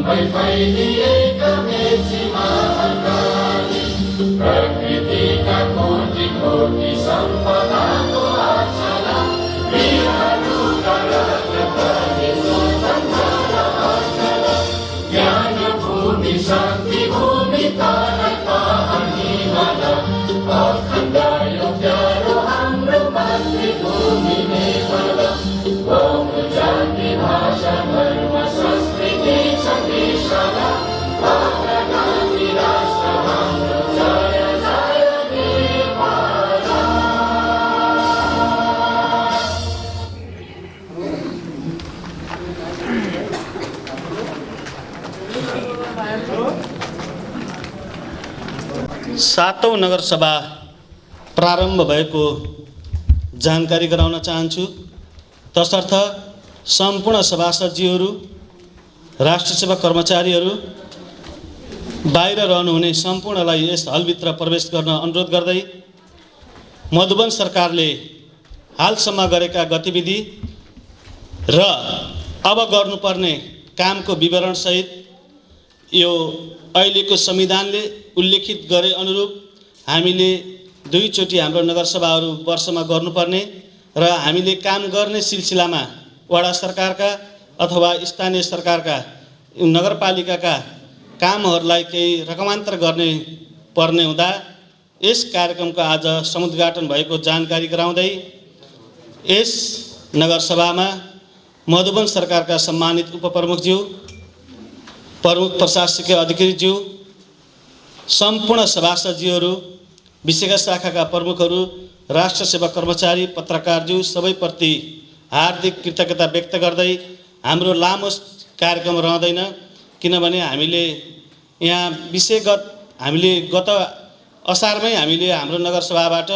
फैलिएका मेचीमा अगाडि प्रकृतिका कोटि कोटि सम्पदाको आचला वीरहरूका रगतले स्वतन्त्र आचला ज्ञान भूमि शान्ति भूमि तारका हिमाल अखण्ड यो प्यारो हाम्रो मातृभूमि नेपाल बहु जाति भाषा धर्म संस्कृति छन्दिशाला अग्रगामी राष्ट्र हाम्रो जय जय नेपाल। सातौं नगरसभा प्रारम्भ भएको जानकारी गराउन चाहन्छु। तसर्थ सम्पूर्ण सभासदजीहरू, राष्ट्र सेवा कर्मचारीहरू, बाहिर रहनुहुने सम्पूर्णलाई यस हलभित्र प्रवेश गर्न अनुरोध गर्दै मधुवन सरकारले हालसम्म गरेका गतिविधि र अब गर्नुपर्ने कामको विवरणसहित यो अहिलेको संविधानले उल्लेखित गरे अनुरूप हामीले दुईचोटि हाम्रो नगरसभाहरू वर्षमा गर्नुपर्ने र हामीले काम गर्ने सिलसिलामा वडा सरकारका अथवा स्थानीय सरकारका नगरपालिकाका कामहरूलाई केही रकमान्तर गर्ने पर्ने हुँदा यस कार्यक्रमको आज समुद्घाटन भएको जानकारी गराउँदै यस नगरसभामा मधुवन सरकारका सम्मानित उपप्रमुखज्यू, प्रमुख प्रशासकीय अधिकारीज्यू, सम्पूर्ण सभासदज्यूहरू, विषयका शाखाका प्रमुखहरू, राष्ट्र सेवा कर्मचारी, पत्रकारज्यू सबैप्रति हार्दिक कृतज्ञता व्यक्त गर्दै हाम्रो लामो कार्यक्रम रहँदैन, किनभने हामीले यहाँ विषयगत हामीले गत असारमै हामीले हाम्रो नगरसभाबाट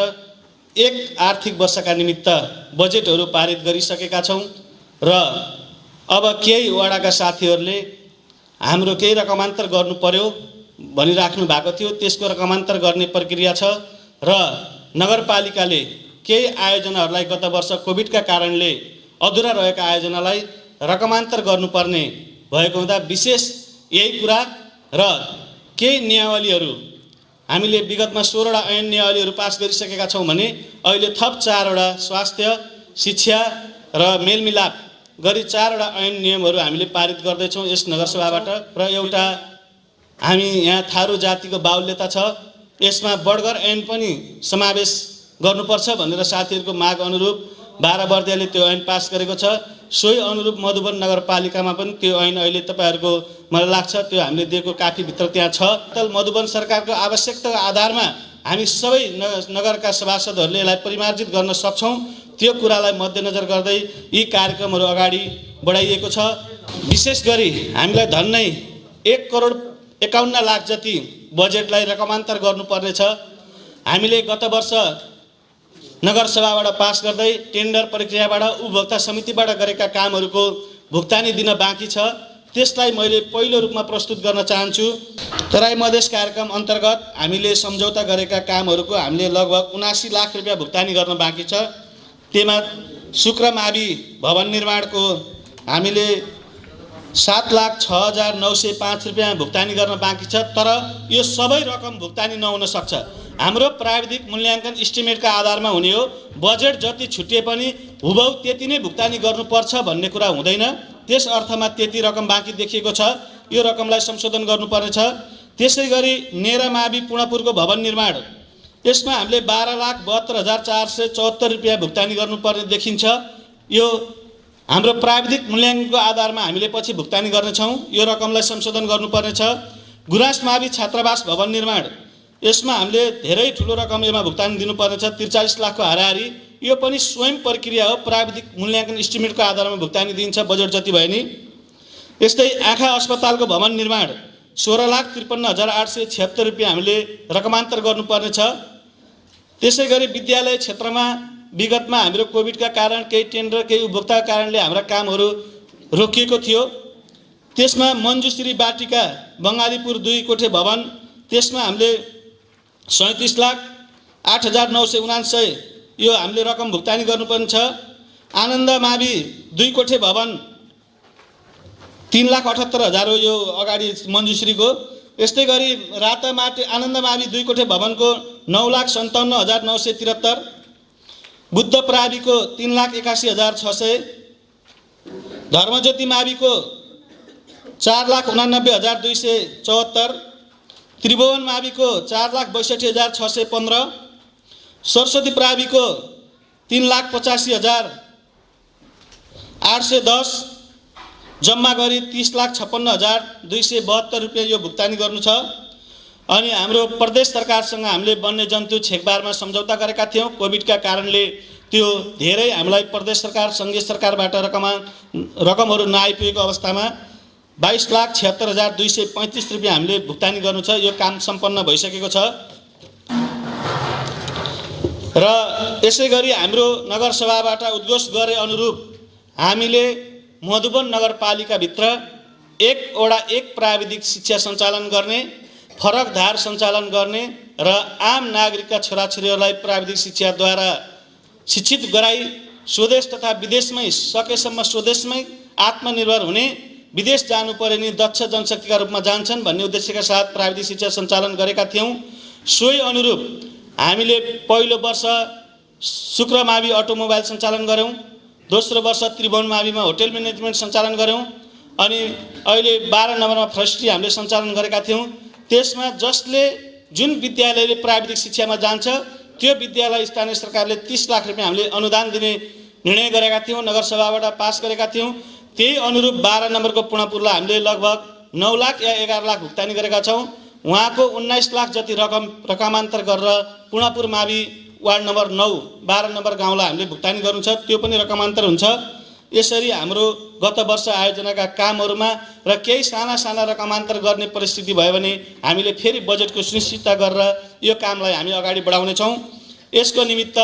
एक आर्थिक वर्षका निमित्त बजेटहरू पारित गरिसकेका छौँ र अब केही वडाका साथीहरूले हाम्रो केही रकमान्तर गर्नु पर्यो भनिराख्नु भएको थियो। त्यसको रकमान्तर गर्ने प्रक्रिया छ र नगरपालिकाले केही आयोजनाहरूलाई गत वर्ष कोभिडका कारणले अधुरा रहेका आयोजनालाई रकमान्तर गर्नुपर्ने भएको हुँदा विशेष यही कुरा र केही नियमावलीहरू हामीले विगतमा 16वटा ऐन नियमावलीहरू पास गरिसकेका छौँ भने अहिले थप 4वटा स्वास्थ्य, शिक्षा र मेलमिलाप गरी 4वटा ऐन नियमहरू हामीले पारित गर्दैछौँ यस नगरसभाबाट। र एउटा हामी यहाँ थारू जातिको बाहुल्यता छ, यसमा बर्गर ऐन पनि समावेश गर्नुपर्छ भनेर साथीहरूको माग अनुरूप 12 वर्दियाले त्यो ऐन पास गरेको छ। सोही अनुरूप मधुवन नगरपालिकामा पनि त्यो ऐन अहिले तपाईँहरूको मलाई लाग्छ त्यो हामीले दिएको काफीभित्र त्यहाँ छ। तल मधुवन सरकारको आवश्यकताको आधारमा हामी सबै नगरका सभासदहरूले यसलाई परिमार्जित गर्न सक्छौँ, त्यो कुरालाई मध्यनजर गर्दै यी कार्यक्रमहरू अगाडि बढाइएको छ। विशेष गरी हामीलाई झन्नै 1,51,00,000 जति बजेटलाई रकमान्तर गर्नुपर्ने छ। हामीले गत वर्ष नगरसभाबाट पास गर्दै टेन्डर प्रक्रियाबाट उपभोक्ता समितिबाट गरेका कामहरूको भुक्तानी दिन बाँकी छ, त्यसलाई मैले पहिलो रूपमा प्रस्तुत गर्न चाहन्छु। तराई मधेस कार्यक्रम अन्तर्गत हामीले सम्झौता गरेका कामहरूको हामीले लगभग 79 लाख रुपियाँ भुक्तानी गर्न बाँकी छ। त्यसमा शुक्रमावि भवन निर्माणको हामीले 7,06,905 रुपियाँ भुक्तानी गर्न बाँकी छ, तर यो सबै रकम भुक्तानी नहुन सक्छ। हाम्रो प्राविधिक मूल्याङ्कन इस्टिमेटका आधारमा हुने हो। बजेट जति छुट्टिए पनि हुबहु त्यति नै भुक्तानी गर्नुपर्छ भन्ने कुरा हुँदैन। त्यस अर्थमा त्यति रकम बाँकी देखिएको छ, यो रकमलाई संशोधन गर्नुपर्ने छ। त्यसै गरी नेरामावि पुणपुरको भवन निर्माण, यसमा हामीले 12,72,474 रुपियाँ भुक्तानी गर्नुपर्ने देखिन्छ। यो हाम्रो प्राविधिक मूल्याङ्कनको आधारमा हामीले पछि भुक्तानी गर्नेछौँ, यो रकमलाई संशोधन गर्नुपर्ने छ। गुराँसमावि छात्रावास भवन निर्माण, यसमा हामीले धेरै ठुलो रकम यसमा भुक्तानी दिनुपर्ने छ, 43 लाखको हाराहारी। यो पनि स्वयं प्रक्रिया हो, प्राविधिक मूल्याङ्कन इस्टिमेटको आधारमा भुक्तानी दिन्छ बजेट जति भए नि। यस्तै आँखा अस्पतालको भवन निर्माण 16,53,876 रुपियाँ हामीले रकमान्तर गर्नुपर्ने छ। त्यसै गरी विद्यालय क्षेत्रमा विगतमा हाम्रो कोभिडका कारण केही टेन्डर केही उपभोक्ताका कारणले हाम्रा कामहरू रोकिएको थियो। त्यसमा मञ्जुश्री बाटिका बङ्गालीपुर 2 कोठे भवन, त्यसमा हामीले 37,08,979 यो हामीले रकम भुक्तानी गर्नुपर्ने छ। आनन्दमावि 2 कोठे भवन, 3,78,000 हो यो अगाडि मञ्जुश्रीको। यस्तै गरी रातामाटी आनन्दमावि 2 कोठे भवनको 9,57,973, बुद्ध प्राविको 3,81,600, धर्मज्योति माविको 4,89,274, त्रिभुवन माविको 4,62,615, सरस्वती प्राविको 3,85,810, जम्मा गरी 30,56,272 रुपियाँ यो भुक्तानी गर्नु छ। अनि हाम्रो प्रदेश सरकारसँग हामीले वन्यजन्तु छेकबारमा सम्झौता गरेका थियौँ। कोभिडका कारणले त्यो धेरै हामीलाई प्रदेश सरकार सङ्घीय सरकारबाट रकमहरू नआइपुगेको अवस्थामा 22,76,235 रुपियाँ हामीले भुक्तानी गर्नु छ। यो काम सम्पन्न भइसकेको छ। र यसै गरी हाम्रो नगरसभाबाट उद्घोष गरे अनुरूप हामीले मधुवन नगरपालिकाभित्र 1 प्राविधिक शिक्षा सञ्चालन गर्ने, फरक धार सञ्चालन गर्ने र आम नागरिकका छोराछोरीहरूलाई प्राविधिक शिक्षाद्वारा शिक्षित गराई स्वदेश तथा विदेशमै सकेसम्म स्वदेशमै आत्मनिर्भर हुने, विदेश जानु पर्यो नि दक्ष जनशक्तिका रूपमा जान्छन् भन्ने उद्देश्यका साथ प्राविधिक शिक्षा सञ्चालन गरेका थियौँ। सोही अनुरूप हामीले पहिलो वर्ष शुक्रमावि अटोमोबाइल सञ्चालन गऱ्यौँ, दोस्रो वर्ष त्रिभुवन माविमा होटल म्यानेजमेन्ट सञ्चालन गऱ्यौँ, अनि अहिले 12 नम्बरमा फरेस्ट्री हामीले सञ्चालन गरेका थियौँ। त्यसमा जुन विद्यालयले प्राविधिक शिक्षामा जान्छ त्यो विद्यालय स्थानीय सरकारले 30 लाख रुपियाँ हामीले अनुदान दिने निर्णय गरेका थियौँ, नगरसभाबाट पास गरेका थियौँ। त्यही अनुरूप 12 नम्बरको पुणपुरलाई हामीले लगभग 9 लाख या 11 लाख भुक्तानी गरेका छौँ। उहाँको 19 लाख जति रकमान्तर गरेर पुणपुर मावि वार्ड नम्बर 9 12 नम्बर गाउँलाई हामीले भुक्तानी गर्नु छ, त्यो पनि रकमान्तर हुन्छ। यसरी हाम्रो गत वर्ष आयोजनाका कामहरूमा र केही साना साना रकमान्तर गर्ने परिस्थिति भयो भने हामीले फेरि बजेटको सुनिश्चितता गरेर यो कामलाई हामी अगाडि बढाउनेछौँ। यसको निमित्त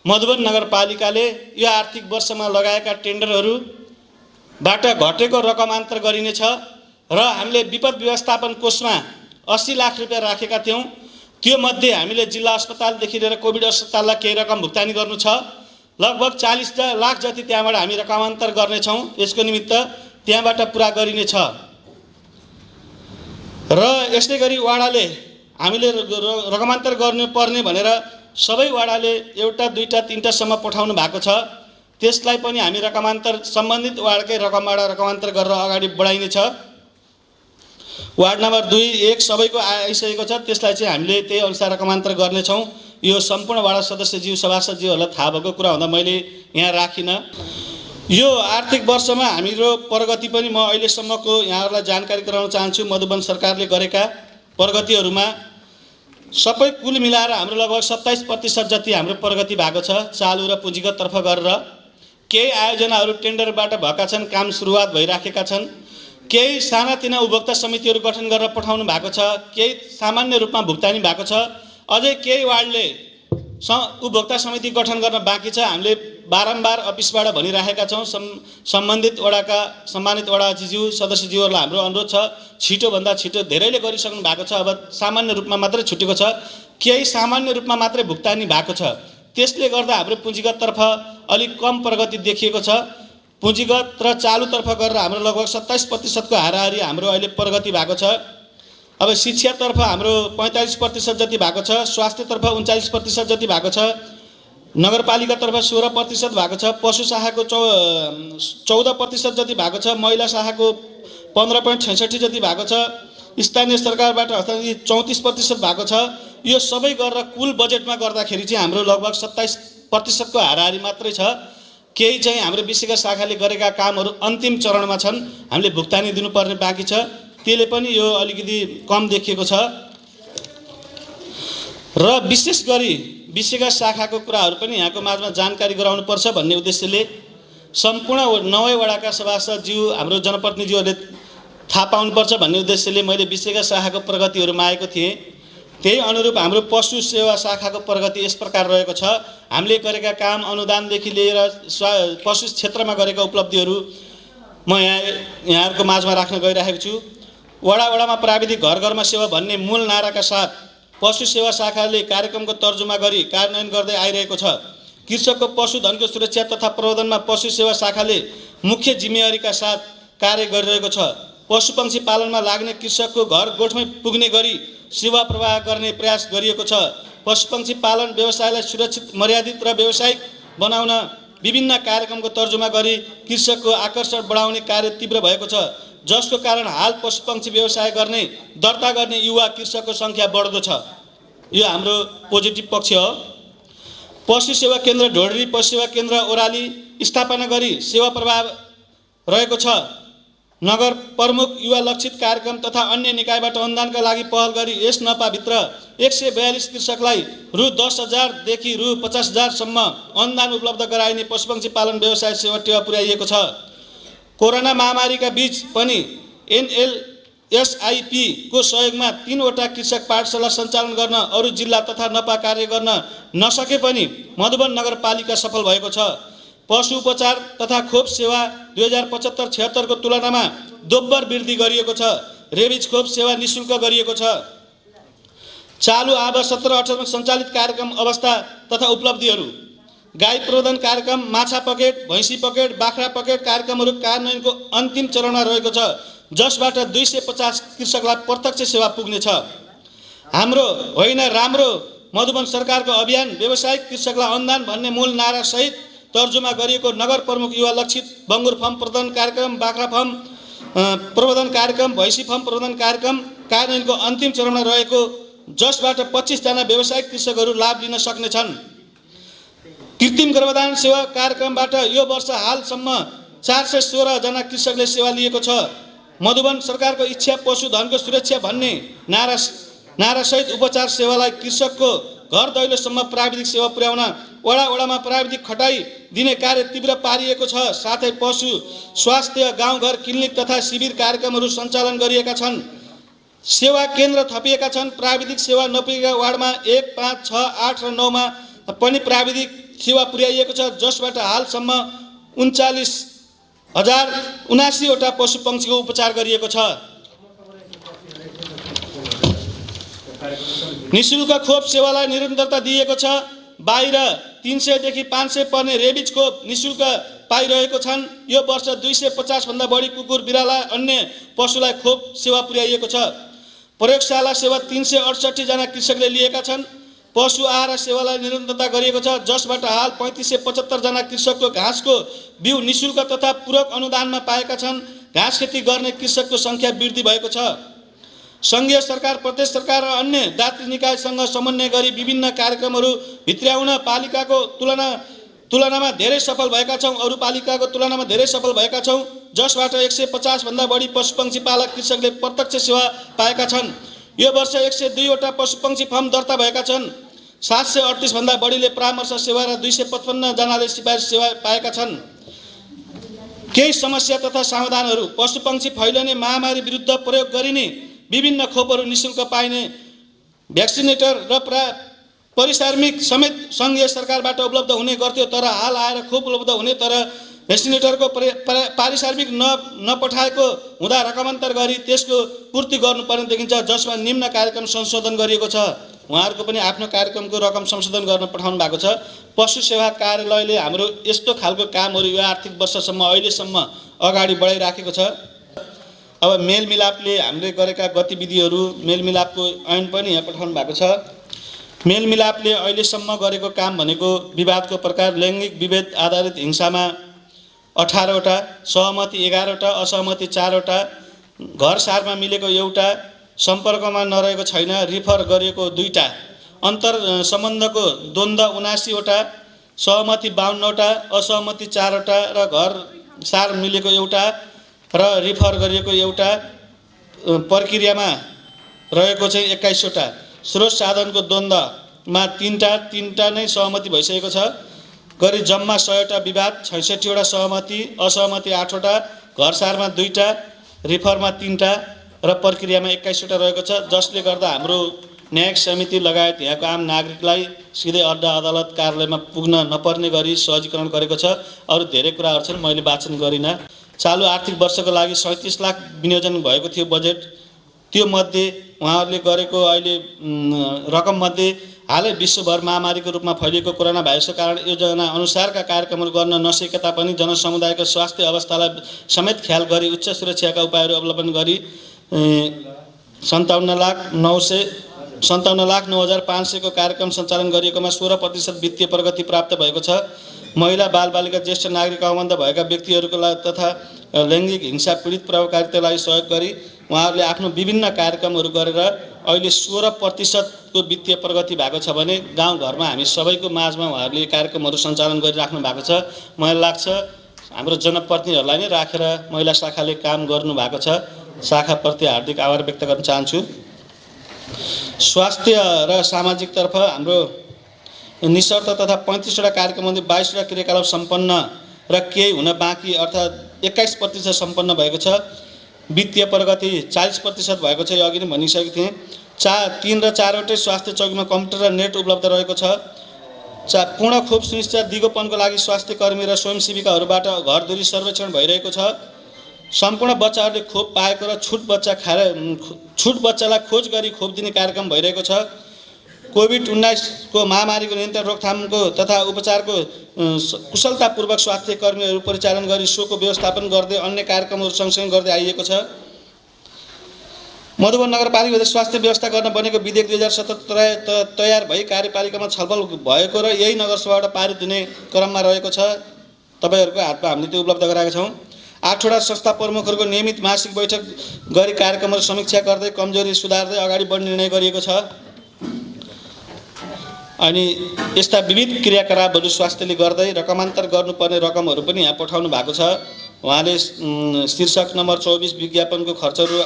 मधुवन नगरपालिकाले यो आर्थिक वर्षमा लगाएका टेन्डरहरूबाट घटेको रकमान्तर गरिनेछ र हामीले विपद व्यवस्थापन कोषमा 80 लाख रुपियाँ राखेका थियौँ। त्यो मध्ये हामीले जिल्ला अस्पतालदेखि लिएर कोभिड अस्पताललाई केही रकम भुक्तानी गर्नु छ। लगभग 40 लाख जति त्यहाँबाट हामी रकमान्तर गर्नेछौँ। यसको निमित्त त्यहाँबाट पुरा गरिनेछ। र यस्तै गरी वाडाले हामीले रकमान्तर गर्नुपर्ने भनेर सबै वाडाले 1, 2, 3 पठाउनु भएको छ। त्यसलाई पनि हामी रकमान्तर सम्बन्धित वार्डकै रकमबाट रकमान्तर गरेर अगाडि बढाइनेछ। वार्ड नम्बर 2, 1 सबैको आइसकेको छ। त्यसलाई चाहिँ हामीले त्यही अनुसार रकमान्तर गर्नेछौँ। यो सम्पूर्ण वाडा सदस्यज्यू सभासदज्यूहरूलाई थाहा भएको कुरा हुँदा मैले यहाँ राखिनँ। यो आर्थिक वर्षमा हाम्रो प्रगति पनि म अहिलेसम्मको यहाँहरूलाई जानकारी गराउन चाहन्छु। मधुवन सरकारले गरेका प्रगतिहरूमा सबै कुल मिलाएर हाम्रो लगभग 27% जति हाम्रो प्रगति भएको छ चालु र पुँजीगत तर्फ गरेर। केही आयोजनाहरू टेन्डरबाट भएका छन्, काम सुरुवात भइराखेका छन्। केही सानातिना उपभोक्ता समितिहरू गठन गरेर पठाउनु भएको छ, केही सामान्य रूपमा भुक्तानी भएको छ। अझै केही वार्डले उपभोक्ता समिति गठन गर्न बाँकी छ। हामीले बारम्बार अफिसबाट भनिराखेका छौँ। सम्बन्धित वडाका सम्मानित वडाज्यू सदस्यज्यूहरूलाई हाम्रो अनुरोध छ, छिटोभन्दा छिटो धेरैले गरिसक्नु भएको छ, अब सामान्य रूपमा मात्रै छुटेको छ, केही सामान्य रूपमा मात्रै भुक्तानी भएको छ। त्यसले गर्दा हाम्रो पुँजीगत तर्फ अलिक कम प्रगति देखिएको छ। पुँजीगत र चालुतर्फ गरेर हाम्रो लगभग 27% को हाराहारी हाम्रो अहिले प्रगति भएको छ। अब शिक्षातर्फ हाम्रो 45% जति भएको छ, स्वास्थ्यतर्फ 39% जति भएको छ, नगरपालिकातर्फ 16% भएको छ, पशु शाखाको 14% जति भएको छ, महिला शाखाको 15.66 जति भएको छ, स्थानीय सरकारबाट अर्थात् 34% भएको छ। यो सबै गरेर कुल बजेटमा गर्दाखेरि चाहिँ हाम्रो लगभग 27% को हाराहारी मात्रै छ। केही चाहिँ हाम्रो विषयगत शाखाले गरेका कामहरू अन्तिम चरणमा छन्, हामीले भुक्तानी दिनुपर्ने बाँकी छ। त्यसले पनि यो अलिकति कम देखिएको छ। र विशेष गरी विषयगत शाखाको कुराहरू पनि यहाँको माझमा जानकारी गराउनुपर्छ भन्ने उद्देश्यले सम्पूर्ण 9 वडाका सभासदज्यू हाम्रो जनप्रतिनिधिहरूले थाहा पाउनुपर्छ भन्ने उद्देश्यले मैले विषयगत शाखाको प्रगतिहरू मागेको थिएँ। त्यही अनुरूप हाम्रो पशु सेवा शाखाको प्रगति यस प्रकार रहेको छ। हामीले गरेका काम अनुदानदेखि लिएर पशु क्षेत्रमा गरेका उपलब्धिहरू म यहाँहरूको माझमा राख्न गइरहेको छु। वडा वडामा प्राविधिक घर घरमा सेवा भन्ने मूल नाराका साथ पशु सेवा शाखाले कार्यक्रमको तर्जुमा गरी कार्यान्वयन गर्दै आइरहेको छ। कृषकको पशुधनको सुरक्षा तथा प्रबन्धनमा पशु सेवा शाखाले मुख्य जिम्मेवारीका साथ कार्य गरिरहेको छ। पशुपक्षी पालनमा लाग्ने कृषकको घर गोठमै पुग्ने गरी सेवा प्रवाह गर्ने प्रयास गरिएको छ। पशुपक्षी पालन व्यवसायलाई सुरक्षित, मर्यादित र व्यावसायिक बनाउन विभिन्न कार्यक्रमको तर्जुमा गरी कृषकको आकर्षण बढाउने कार्य तीव्र भएको छ, जसको कारण हाल पशुपक्षी व्यवसाय गर्ने, दर्ता गर्ने युवा कृषकको सङ्ख्या बढ्दो छ। यो हाम्रो पोजिटिभ पक्ष हो। पशु सेवा केन्द्र ढोडरी, पशु सेवा केन्द्र ओराली स्थापना गरी सेवा प्रवाह रहेको छ। नगर प्रमुख युवा लक्षित कार्यक्रम तथा अन्य निकायबाट अनुदानका लागि पहल गरी यस नपाभित्र 142 कृषकलाई रु 10,000 देखि रु 50,000 सम्म अनुदान उपलब्ध गराइने पशुपक्षी पालन व्यवसाय सेवा टेवा पुर्याइएको छ। कोरोना महामारीका बीच पनि NLSIP को सहयोगमा 3वटा कृषक पाठशाला सञ्चालन गर्न अरू जिल्ला तथा नपा कार्य गर्न नसके पनि मधुवन नगरपालिका सफल भएको छ। पशु उपचार तथा खोप सेवा 2075-76 को तुलनामा दोब्बर वृद्धि गरिएको छ। रेबिज खोप सेवा निःशुल्क गरिएको छ। चालु आब 17-18 मा सञ्चालित कार्यक्रम अवस्था तथा उपलब्धिहरू: गाई प्रबन्धन कार्यक्रम, माछा पकेट, भैँसी पकेट, बाख्रा पकेट कार्यक्रमहरू कार्यान्वयनको अन्तिम चरणमा रहेको छ, जसबाट 250 कृषकलाई प्रत्यक्ष सेवा पुग्नेछ। हाम्रो होइन राम्रो मधुवन सरकारको अभियान व्यावसायिक कृषकलाई अनुदान भन्ने मूल नारा सहित तर्जुमा गरिएको नगर प्रमुख युवा लक्षित बङ्गुर फर्म प्रबन्धन कार्यक्रम, बाख्रा फर्म प्रबन्धन कार्यक्रम, भैँसी फर्म प्रबन्धन कार्यक्रम कार्यान्वयनको अन्तिम चरणमा रहेको, जसबाट 25 जना व्यावसायिक कृषकहरू लाभ लिन सक्नेछन्। कृत्रिम गर्भधारण सेवा कार्यक्रमबाट यो वर्ष हालसम्म 416 जना कृषकले सेवा लिएको छ। मधुवन सरकारको इच्छा पशुधनको सुरक्षा भन्ने नारासहित उपचार सेवालाई कृषकको घर दैलोसम्म प्राविधिक सेवा पुर्याउन वडा वडामा प्राविधिक खटाई दिने कार्य तीव्र पारिएको छ। साथै पशु स्वास्थ्य गाउँघर क्लिनिक तथा शिविर कार्यक्रमहरू सञ्चालन गरिएका छन्। सेवा केन्द्र थपिएका छन्। प्राविधिक सेवा नपुगेका वार्डमा 1, 5, 6, 8 र 9 मा पनि प्राविधिक सेवा पुर्याइएको छ, जसबाट हालसम्म 39,079 वटा पशु पक्षीको उपचार गरिएको छ। निःशुल्क खोप सेवालाई निरन्तरता दिएको छ। बाहिर 300 देखि 500 पर्ने रेबिज खोप निःशुल्क पाइरहेको छन्। यो वर्ष 250 भन्दा बढी कुकुर, बिराला, अन्य पशुलाई खोप सेवा पुर्याइएको छ। प्रयोगशाला सेवा 368 जना कृषकले लिएका छन्। पशु आहार सेवालाई निरन्तरता गरिएको छ, जसबाट हाल 3575 जना कृषकको घाँसको बिउ निःशुल्क तथा पूरक अनुदानमा पाएका छन्। घाँस खेती गर्ने कृषकको सङ्ख्या वृद्धि भएको छ। सङ्घीय सरकार, प्रदेश सरकार र अन्य दात्री निकायसँग समन्वय गरी विभिन्न कार्यक्रमहरू भित्र्याउन पालिकाको तुलनामा धेरै सफल भएका छौँ। अरू पालिकाको तुलनामा धेरै सफल भएका छौँ, जसबाट 150 भन्दा बढी पशुपक्षी पालक कृषकले प्रत्यक्ष सेवा पाएका छन्। यो वर्ष 102 वटा पशुपक्षी फर्म दर्ता भएका छन्। 738 भन्दा बढीले परामर्श सेवा र 255 जनाले सिफारिस सेवा पाएका छन्। केही समस्या तथा समाधानहरू: पशुपक्षी फैलिने महामारी विरुद्ध प्रयोग गरिने विभिन्न खोपहरू निःशुल्क पाइने, भ्याक्सिनेटर र परिसार्मिक समेत सङ्घीय सरकारबाट उपलब्ध हुने गर्थ्यो, तर हाल आएर खोप उपलब्ध हुने तर भ्याक्सिनेटरको पारिसार्मिक नपठाएको हुँदा रकमान्तर गरी त्यसको पूर्ति गर्नुपर्ने देखिन्छ, जसमा निम्न कार्यक्रम संशोधन गरिएको छ। उहाँहरूको पनि आफ्नो कार्यक्रमको रकम संशोधन गर्न पठाउनु भएको छ। पशु सेवा कार्यालयले हाम्रो यस्तो खालको कामहरू यो आर्थिक वर्षसम्म अहिलेसम्म अगाडि बढाइराखेको छ। अब मेलमिलापले हामीले गरेका गतिविधिहरू, मेलमिलापको ऐन पनि यहाँ पठाउनु भएको छ। मेलमिलापले अहिलेसम्म गरेको काम भनेको विवादको प्रकार: लैङ्गिक विभेद आधारित हिंसामा 18 वटा, सहमति 11 वटा, असहमति 4 वटा, घर सारमा मिलेको 1 वटा, सम्पर्कमा नरहेको छैन रिफर गरिएको 2 टा, अन्तर सम्बन्धको द्वन्द्व 79 वटा, सहमति 52 वटा, असहमति 4 वटा र घर सार मिलेको 1 वटा र रिफर गरिएको 1 वटा, प्रक्रियामा रहेको चाहिँ 21 वटा, स्रोत साधनको द्वन्द्वमा 3 टा नै सहमति भइसकेको छ। गरी जम्मा 100 वटा विवाद, 66 वटा सहमति, असहमति 8 वटा, घर सारमा 2 टा, रिफरमा 3 टा र प्रक्रियामा 21 वटा रहेको छ, जसले गर्दा हाम्रो न्यायिक समिति लगायत यहाँको आम नागरिकलाई सिधै अड्डा अदालत कार्यालयमा पुग्न नपर्ने गरी सहजीकरण गरेको छ। अरू धेरै कुराहरू छन्, मैले वाचन गरिनँ। चालु आर्थिक वर्षको लागि 37 लाख विनियोजन भएको थियो बजेट। त्यो मध्ये उहाँहरूले गरेको अहिले रकम मध्ये हालै विश्वभर महामारीको रूपमा फैलिएको कोरोना भाइरसको कारण योजना अनुसारका कार्यक्रमहरू गर्न नसके तापनि जनसमुदायको स्वास्थ्य अवस्थालाई समेत ख्याल गरी उच्च सुरक्षाका उपायहरू अवलम्बन गरी 57,09,500 को कार्यक्रम सञ्चालन गरिएकोमा 16% वित्तीय प्रगति प्राप्त भएको छ। महिला बालबालिका ज्येष्ठ नागरिक आबन्ध भएका व्यक्तिहरूको लागि तथा लैङ्गिक हिंसा पीडित प्रभावकारितालाई सहयोग गरी उहाँहरूले आफ्नो विभिन्न कार्यक्रमहरू गरेर अहिले 16% को वित्तीय प्रगति भएको छ भने गाउँघरमा हामी सबैको माझमा उहाँहरूले कार्यक्रमहरू सञ्चालन गरिराख्नु भएको छ। मलाई लाग्छ हाम्रो जनप्रतिनिधिहरूलाई नै राखेर महिला शाखाले काम गर्नुभएको छ। शाखाप्रति हार्दिक आभार व्यक्त गर्न चाहन्छु। स्वास्थ्य र सामाजिकतर्फ हाम्रो निशर्त तथा 35वटा कार्यक्रममध्ये 22वटा क्रियाकलाप सम्पन्न र केही हुन बाँकी अर्थात् 21% सम्पन्न भएको छ। वित्तीय प्रगति 40% भएको छ। यो अघि नै भनिसकेको थिएँ। 3 र 4वटै स्वास्थ्य चौकीमा कम्प्युटर र नेट उपलब्ध रहेको छ। पूर्ण खोप सुनिश्चित दिगोपनको लागि स्वास्थ्य कर्मी र स्वयंसेविकाहरूबाट घरधुरी सर्वेक्षण भइरहेको छ। सम्पूर्ण बच्चाहरूले खोप पाएको र छुट बच्चालाई खोज गरी खोप दिने कार्यक्रम भइरहेको छ। कोभिड-19 को महामारीको नियन्त्रण रोकथामको तथा उपचारको कुशलतापूर्वक स्वास्थ्य कर्मीहरू परिचालन गरी सोको व्यवस्थापन गर्दै अन्य कार्यक्रमहरू सँगसँगै गर्दै आइएको छ। मधुवन नगरपालिकाले स्वास्थ्य व्यवस्था गर्न बनेको विधेयक 2077 तयार भई कार्यपालिकामा छलफल भएको र यही नगरसभाबाट पारित हुने क्रममा रहेको छ। तपाईहरूको हातमा हामीले त्यो उपलब्ध गराएका छौँ। 8वटा संस्था प्रमुखहरूको नियमित मासिक बैठक गरी कार्यक्रमहरू समीक्षा गर्दै कमजोरी सुधार्दै अगाडि बढ्ने निर्णय गरिएको छ। अनि यस्ता विविध क्रियाकलापहरू स्वास्थ्यले गर्दै रकमान्तर गर्नुपर्ने रकमहरू पनि यहाँ पठाउनु भएको छ। उहाँले शीर्षक नम्बर 24 विज्ञापनको खर्चहरू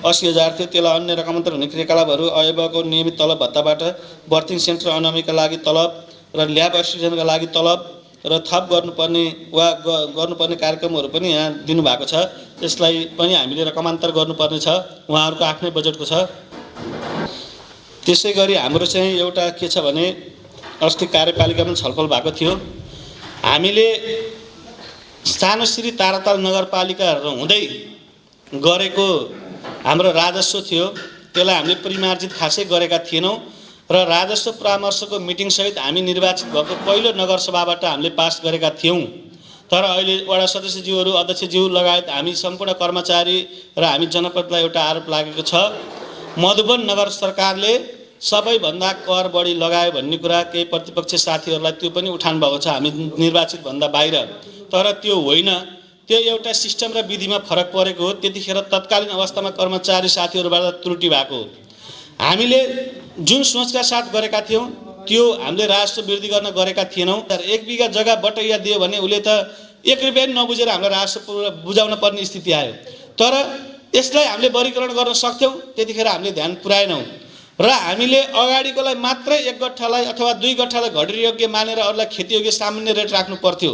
80,000 थियो। त्यसलाई अन्य रकमान्तर हुने क्रियाकलापहरू अयबको नियमित तलब भत्ताबाट बर्थिङ सेन्टर अनामीका लागि तलब र ल्याब असिस्टेन्टका लागि तलब र थप गर्नुपर्ने कार्यक्रमहरू पनि यहाँ दिनुभएको छ। त्यसलाई पनि हामीले रकमान्तर गर्नुपर्ने छ। उहाँहरूको आफ्नै बजेटको छ। त्यसै गरी हाम्रो चाहिँ एउटा के छ भने अस्ति कार्यपालिकामा छलफल भएको थियो। हामीले सानो श्री ताराताल नगरपालिका हुँदै गरेको हाम्रो राजस्व थियो त्यसलाई हामीले परिमार्जित खासै गरेका थिएनौँ र राजस्व परामर्शको मिटिङसहित हामी निर्वाचित भएको पहिलो नगरसभाबाट हामीले पास गरेका थियौँ। तर अहिले वडा सदस्यज्यूहरू अध्यक्षज्यू लगायत हामी सम्पूर्ण कर्मचारी र हामी जनप्रतिनिधिलाई एउटा आरोप लागेको छ। मधुवन नगर सरकारले सबैभन्दा कर बढी लगायो भन्ने कुरा केही प्रतिपक्ष साथीहरूलाई त्यो पनि उठान भएको छ हामी निर्वाचित भन्दा बाहिर। तर त्यो होइन। त्यो एउटा सिस्टम र विधिमा फरक परेको हो। त्यतिखेर तत्कालीन अवस्थामा कर्मचारी साथीहरूबाट त्रुटि भएको। हामीले जुन सोचका साथ गरेका थियौँ त्यो हामीले राजस्व वृद्धि गर्न गरेका थिएनौँ। तर 1 बिघा जग्गा बटैया दियो भने उसले त 1 रुपैयाँ नबुझेर हाम्रो राजस्व बुझाउन पर्ने स्थिति आयो। तर यसलाई हामीले वर्गीकरण गर्न सक्थ्यौँ। त्यतिखेर हामीले ध्यान पुर्याएनौँ र हामीले अगाडिकोलाई मात्रै 1 गट्ठालाई अथवा 2 गट्ठालाई घडीयोग्य मानेर अरूलाई खेतीयोग्य सामान्य रेट राख्नु पर्थ्यो।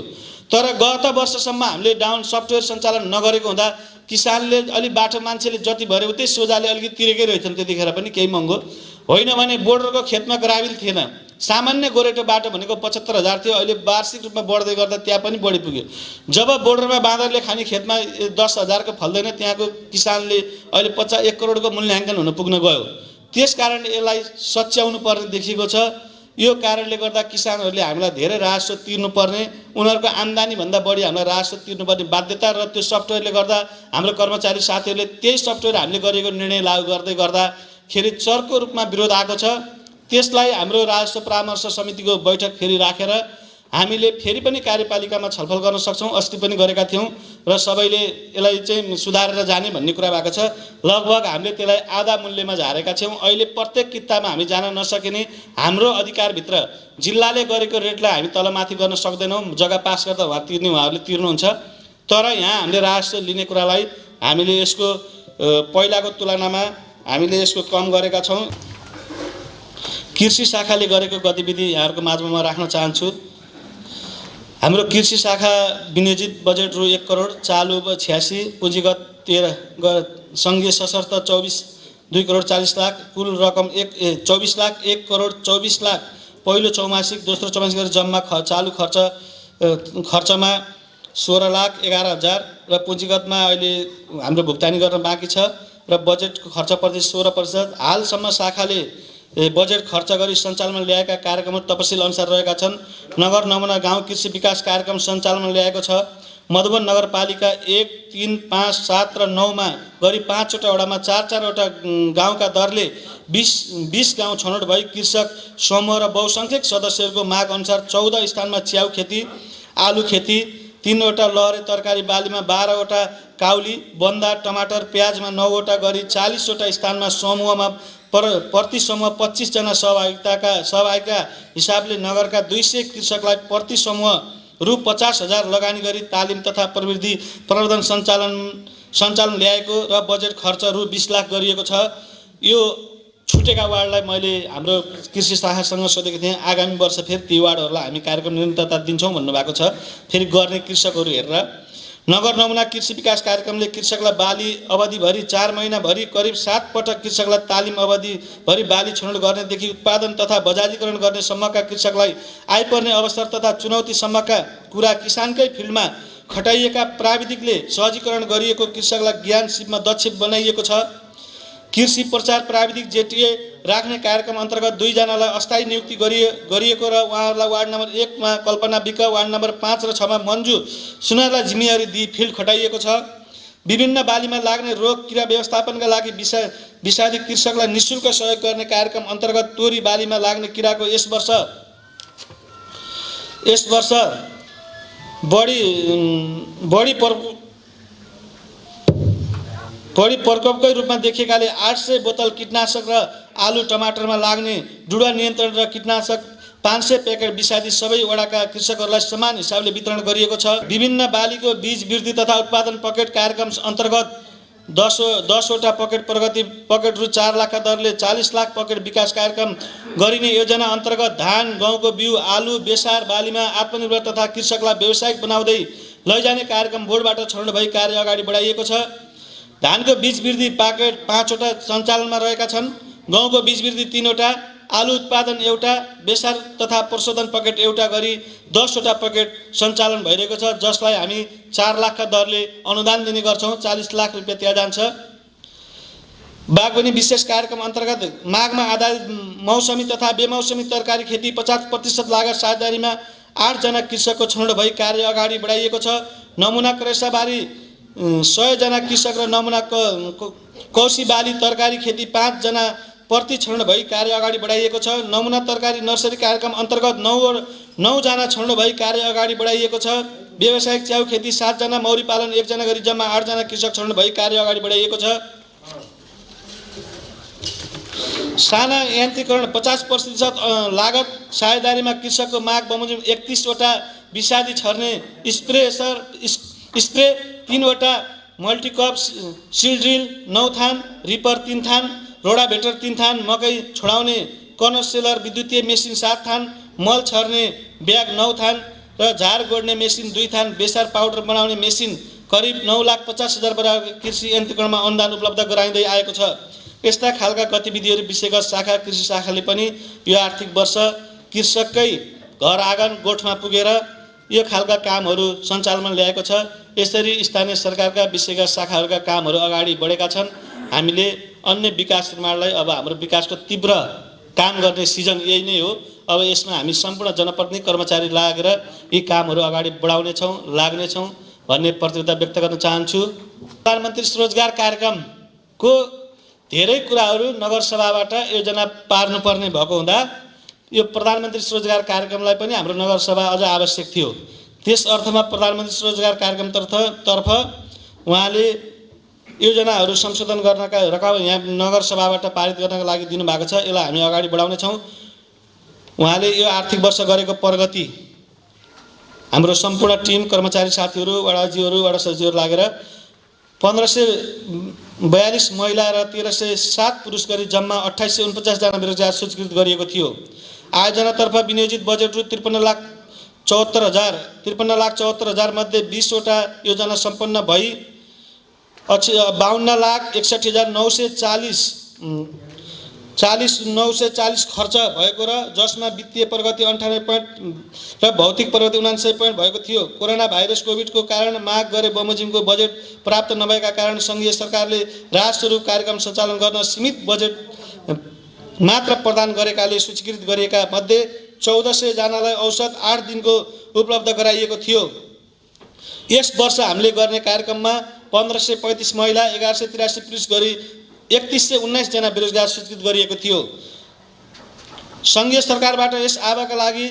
तर गत वर्षसम्म हामीले डाउन सफ्टवेयर सञ्चालन नगरेको हुँदा किसानले अलि बाटो मान्छेले जति भरे उतै सोझाले अलिकति तिरेकै रहेछन्। त्यतिखेर पनि केही महँगो होइन भने बोर्डरको खेतमा ग्राभिल थिएन। सामान्य गोरेटो बाटो भनेको 75,000 थियो। अहिले वार्षिक रूपमा बढ्दै गर्दा त्यहाँ पनि बढी पुग्यो। जब बोर्डरमा बाँदरले खाने खेतमा 10,000 को फल्दैन त्यहाँको किसानले अहिले 1 करोडको मूल्याङ्कन हुन पुग्न गयो। त्यसकारण यसलाई सच्याउनु पर्ने देखिएको छ। यो कारणले गर्दा किसानहरूले हामीलाई धेरै राजस्व तिर्नुपर्ने उनीहरूको आम्दानी भन्दा बढी हामीलाई राजस्व तिर्नुपर्ने बाध्यता र त्यो सफ्टवेयरले गर्दा हाम्रो कर्मचारी साथीहरूले त्यही सफ्टवेयर हामीले गरेको निर्णय लागू गर्दै गर्दाखेरि चर्को रूपमा विरोध आएको छ। त्यसलाई हाम्रो राजस्व परामर्श समितिको बैठक फेरि राखेर हामीले फेरि पनि कार्यपालिकामा छलफल गर्न सक्छौँ। अस्ति पनि गरेका थियौँ र सबैले यसलाई चाहिँ सुधारेर जाने भन्ने कुरा भएको छ। लगभग हामीले त्यसलाई आधा मूल्यमा झारेका छौँ। अहिले प्रत्येक किताबमा हामी जान नसकिने हाम्रो अधिकारभित्र जिल्लाले गरेको रेटलाई हामी तलमाथि गर्न सक्दैनौँ। जग्गा पास गर्दा उहाँ तिर्ने उहाँहरूले तिर्नुहुन्छ। तर यहाँ हामीले राजस्व लिने कुरालाई हामीले यसको पहिलाको तुलनामा हामीले यसको कम गरेका छौँ। कृषि शाखाले गरेको गतिविधि यहाँहरूको माझमा म राख्न चाहन्छु। हाम्रो कृषि शाखा विनियोजित बजेट रु 1 करोड, चालु 86, पुँजीगत 13, सङ्घीय सशर्त 2 करोड 40 लाख, कुल रकम 24 लाख 1 करोड 24 लाख पहिलो चौमासिक दोस्रो चौमासिक गरी जम्मा चालु खर्चमा 16 लाख 11,000 र पुँजीगतमा अहिले हाम्रो भुक्तानी गर्न बाँकी छ र बजेटको खर्च प्रति 16%। हालसम्म शाखाले बजेट खर्च गरी सञ्चालनमा ल्याएका कार्यक्रमहरू तपसिल अनुसार रहेका छन्। नगर नमुना गाउँ कृषि विकास कार्यक्रम सञ्चालनमा ल्याएको छ। मधुवन नगरपालिका 1, 3, 5, 7 र 9 मा गरी 5 वटा वडामा 4-4 वटा गाउँका दरले 20 गाउँ छनौट भई कृषक समूह र बहुसंख्यक सदस्यहरूको माग अनुसार 14 स्थानमा च्याउ खेती, आलु खेती, 3 वटा लहरे तरकारी बालीमा 12 वटा काउली, बन्दा, टमाटर, प्याजमा 9 वटा गरी 40 वटा स्थानमा समूहमा प्रति समूह 25 जना सहभागिता हिसाबले नगरका 200 कृषकलाई प्रति समूह रु 50,000 लगानी गरी तालिम तथा प्रविधि प्रवर्धन सञ्चालन ल्याएको र बजेट खर्च रु 20 लाख गरिएको छ। यो छुटेका वार्डलाई मैले हाम्रो कृषि शाखासँग सोधेको थिएँ। आगामी वर्ष फेरि ती वार्डहरूलाई हामी कार्यक्रम निरन्तरता दिन्छौँ भन्नुभएको छ। फेरि गर्ने कृषकहरू हेरेर नगर नमुना कृषि विकास कार्यक्रमले कृषकलाई बाली अवधिभरि 4 महिनाभरि करिब 7 पटक कृषकलाई तालिम अवधिभरि बाली छनौट गर्नेदेखि उत्पादन तथा बजारीकरण गर्ने सम्मका कृषकलाई आइपर्ने अवसर तथा चुनौती सम्मका कुरा किसानकै फिल्डमा खटाइएका प्राविधिकले सहजीकरण गरिएको कृषकलाई ज्ञान सिपमा दक्ष बनाइएको छ। कृषि प्रचार प्राविधिक जेटिए राख्ने कार्यक्रम अन्तर्गत 2 जनालाई अस्थायी नियुक्ति गरिएको र उहाँहरूलाई वार्ड नम्बर 1 मा कल्पना विक, वार्ड नम्बर 5 र 6 मा मन्जु सुनारलाई जिम्मेवारी दिई फिल्ड खटाइएको छ। विभिन्न बालीमा लाग्ने रोग किरा व्यवस्थापनका लागि विषादी कृषकलाई निःशुल्क सहयोग गर्ने कार्यक्रम अन्तर्गत तोरी बालीमा लाग्ने किराको यस वर्ष बढी प्रकोपकै रूपमा देखिएकाले 800 बोतल कीटनाशक र आलु टमाटरमा लाग्ने डुडा नियन्त्रण र कीटनाशक 500 प्याकेट विषादी सबै वडाका कृषकहरूलाई समान हिसाबले वितरण गरिएको छ। विभिन्न बालीको बीज वृद्धि तथा उत्पादन पकेट कार्यक्रम अन्तर्गत 10 वटा पकेट रु 4 लाखका दरले 40 लाख पकेट विकास कार्यक्रम गरिने योजना अन्तर्गत धान, गहुँको बिउ, आलु, बेसार बालीमा आत्मनिर्भर तथा कृषकलाई व्यावसायिक बनाउँदै लैजाने कार्यक्रम बोर्डबाट छनौट भई कार्य अगाडि बढाइएको छ। धानको बीज वृद्धि प्याकेट 5 वटा सञ्चालनमा रहेका छन्। गहुँको बीज वृद्धि 3 वटा, आलु उत्पादन 1, बेसार तथा प्रशोधन पकेट 1 गरी 10 वटा पकेट सञ्चालन भइरहेको छ, जसलाई हामी 4 लाखका दरले अनुदान दिने गर्छौँ। 40 लाख रुपियाँ त्यहाँ जान्छ। बागवानी विशेष कार्यक्रम अन्तर्गत माघमा आधारित मौसमी तथा बेमौसमी तरकारी खेती 50% लागत साझेदारीमा 8 जना कृषकको छनौट भई कार्य अगाडि बढाइएको छ। नमुना करेसाबारी 100 जना कृषक र नमुना कौशी बाली तरकारी खेती 5 जना प्रति छनौट भई कार्य अगाडि बढाइएको छ। नमुना तरकारी नर्सरी कार्यक्रम अन्तर्गत 9 जना छनौट भई कार्य अगाडि बढाइएको छ। व्यावसायिक च्याउ खेती 7 जना, मौरी पालन 1 जना गरी जम्मा 8 जना कृषक छनौट भई कार्य अगाडि बढाइएको छ। साना यान्त्रिकरण 50% लागत साझेदारीमा कृषकको माग बमोजिम 31 वटा विषादी छर्ने स्प्रे 3 वटा, मल्टिकप सिल्ड्रिल 9 थान, रिपर 3 थान, रोडाभेटर 3 थान, मकै छोडाउने कर्नसेलर विद्युतीय मेसिन 7 थान, मल छर्ने ब्याग 9 थान र झार गोड्ने मेसिन 2 थान, बेसार पाउडर बनाउने मेसिन करिब 9,50,000 बराबर कृषि यन्त्रीकरणमा अनुदान उपलब्ध गराइँदै आएको छ। यस्ता खालका गतिविधिहरू विषयगत शाखा कृषि शाखाले पनि यो आर्थिक वर्ष कृषककै घर आँगन गोठमा पुगेर यो खालका कामहरू सञ्चालनमा ल्याएको छ। यसरी स्थानीय सरकारका विषयगत शाखाहरूका कामहरू अगाडि बढेका छन्। हामीले अन्य विकास निर्माणलाई अब हाम्रो विकासको तीव्र काम गर्ने सिजन यही नै हो। अब यसमा हामी सम्पूर्ण जनप्रतिनिधि कर्मचारी लागेर यी कामहरू अगाडि बढाउनेछौँ, लाग्नेछौँ भन्ने प्रतिबद्धता व्यक्त गर्न चाहन्छु। प्रधानमन्त्री स्वरोजगार कार्यक्रमको धेरै कुराहरू नगरसभाबाट योजना पार्नुपर्ने भएको हुँदा यो प्रधानमन्त्री स्वरोजगार कार्यक्रमलाई पनि हाम्रो नगरसभा अझ आवश्यक थियो। त्यस अर्थमा प्रधानमन्त्री स्वरोजगार कार्यक्रमतर्फ उहाँले योजनाहरू संशोधन गर्नका रकम यहाँ नगरसभाबाट पारित गर्नका लागि दिनुभएको छ। यसलाई हामी अगाडि बढाउनेछौँ। उहाँले यो आर्थिक वर्ष गरेको प्रगति हाम्रो सम्पूर्ण टिम, कर्मचारी साथीहरू, वडाजीहरू, वडा सचिवहरू लागेर 1542 महिला र 1307 पुरुष गरी जम्मा 2849 जना बेरोजगार सूचीकृत गरिएको थियो। आयोजनातर्फ विनियोजित बजेट रु 53,74,000 मध्ये 20 वटा योजना सम्पन्न भई 52,940 खर्च भएको र जसमा वित्तीय प्रगति 98 र भौतिक प्रगति 99 भएको थियो। कोरोना भाइरस कोभिडको कारण माग गरे बमोजिमको बजेट प्राप्त नभएका कारण सङ्घीय सरकारले राहत स्वरूप कार्यक्रम सञ्चालन गर्न सीमित मात्र प्रदान गरेकाले सूचीकृत गरिएका मध्ये 1400 जनालाई औसत 8 दिनको उपलब्ध गराइएको थियो। यस वर्ष हामीले गर्ने कार्यक्रममा 1535 महिला, 1183 पुरुष गरी 3119 जना बेरोजगार सूचीकृत गरिएको थियो। सङ्घीय सरकारबाट यस आवाका लागि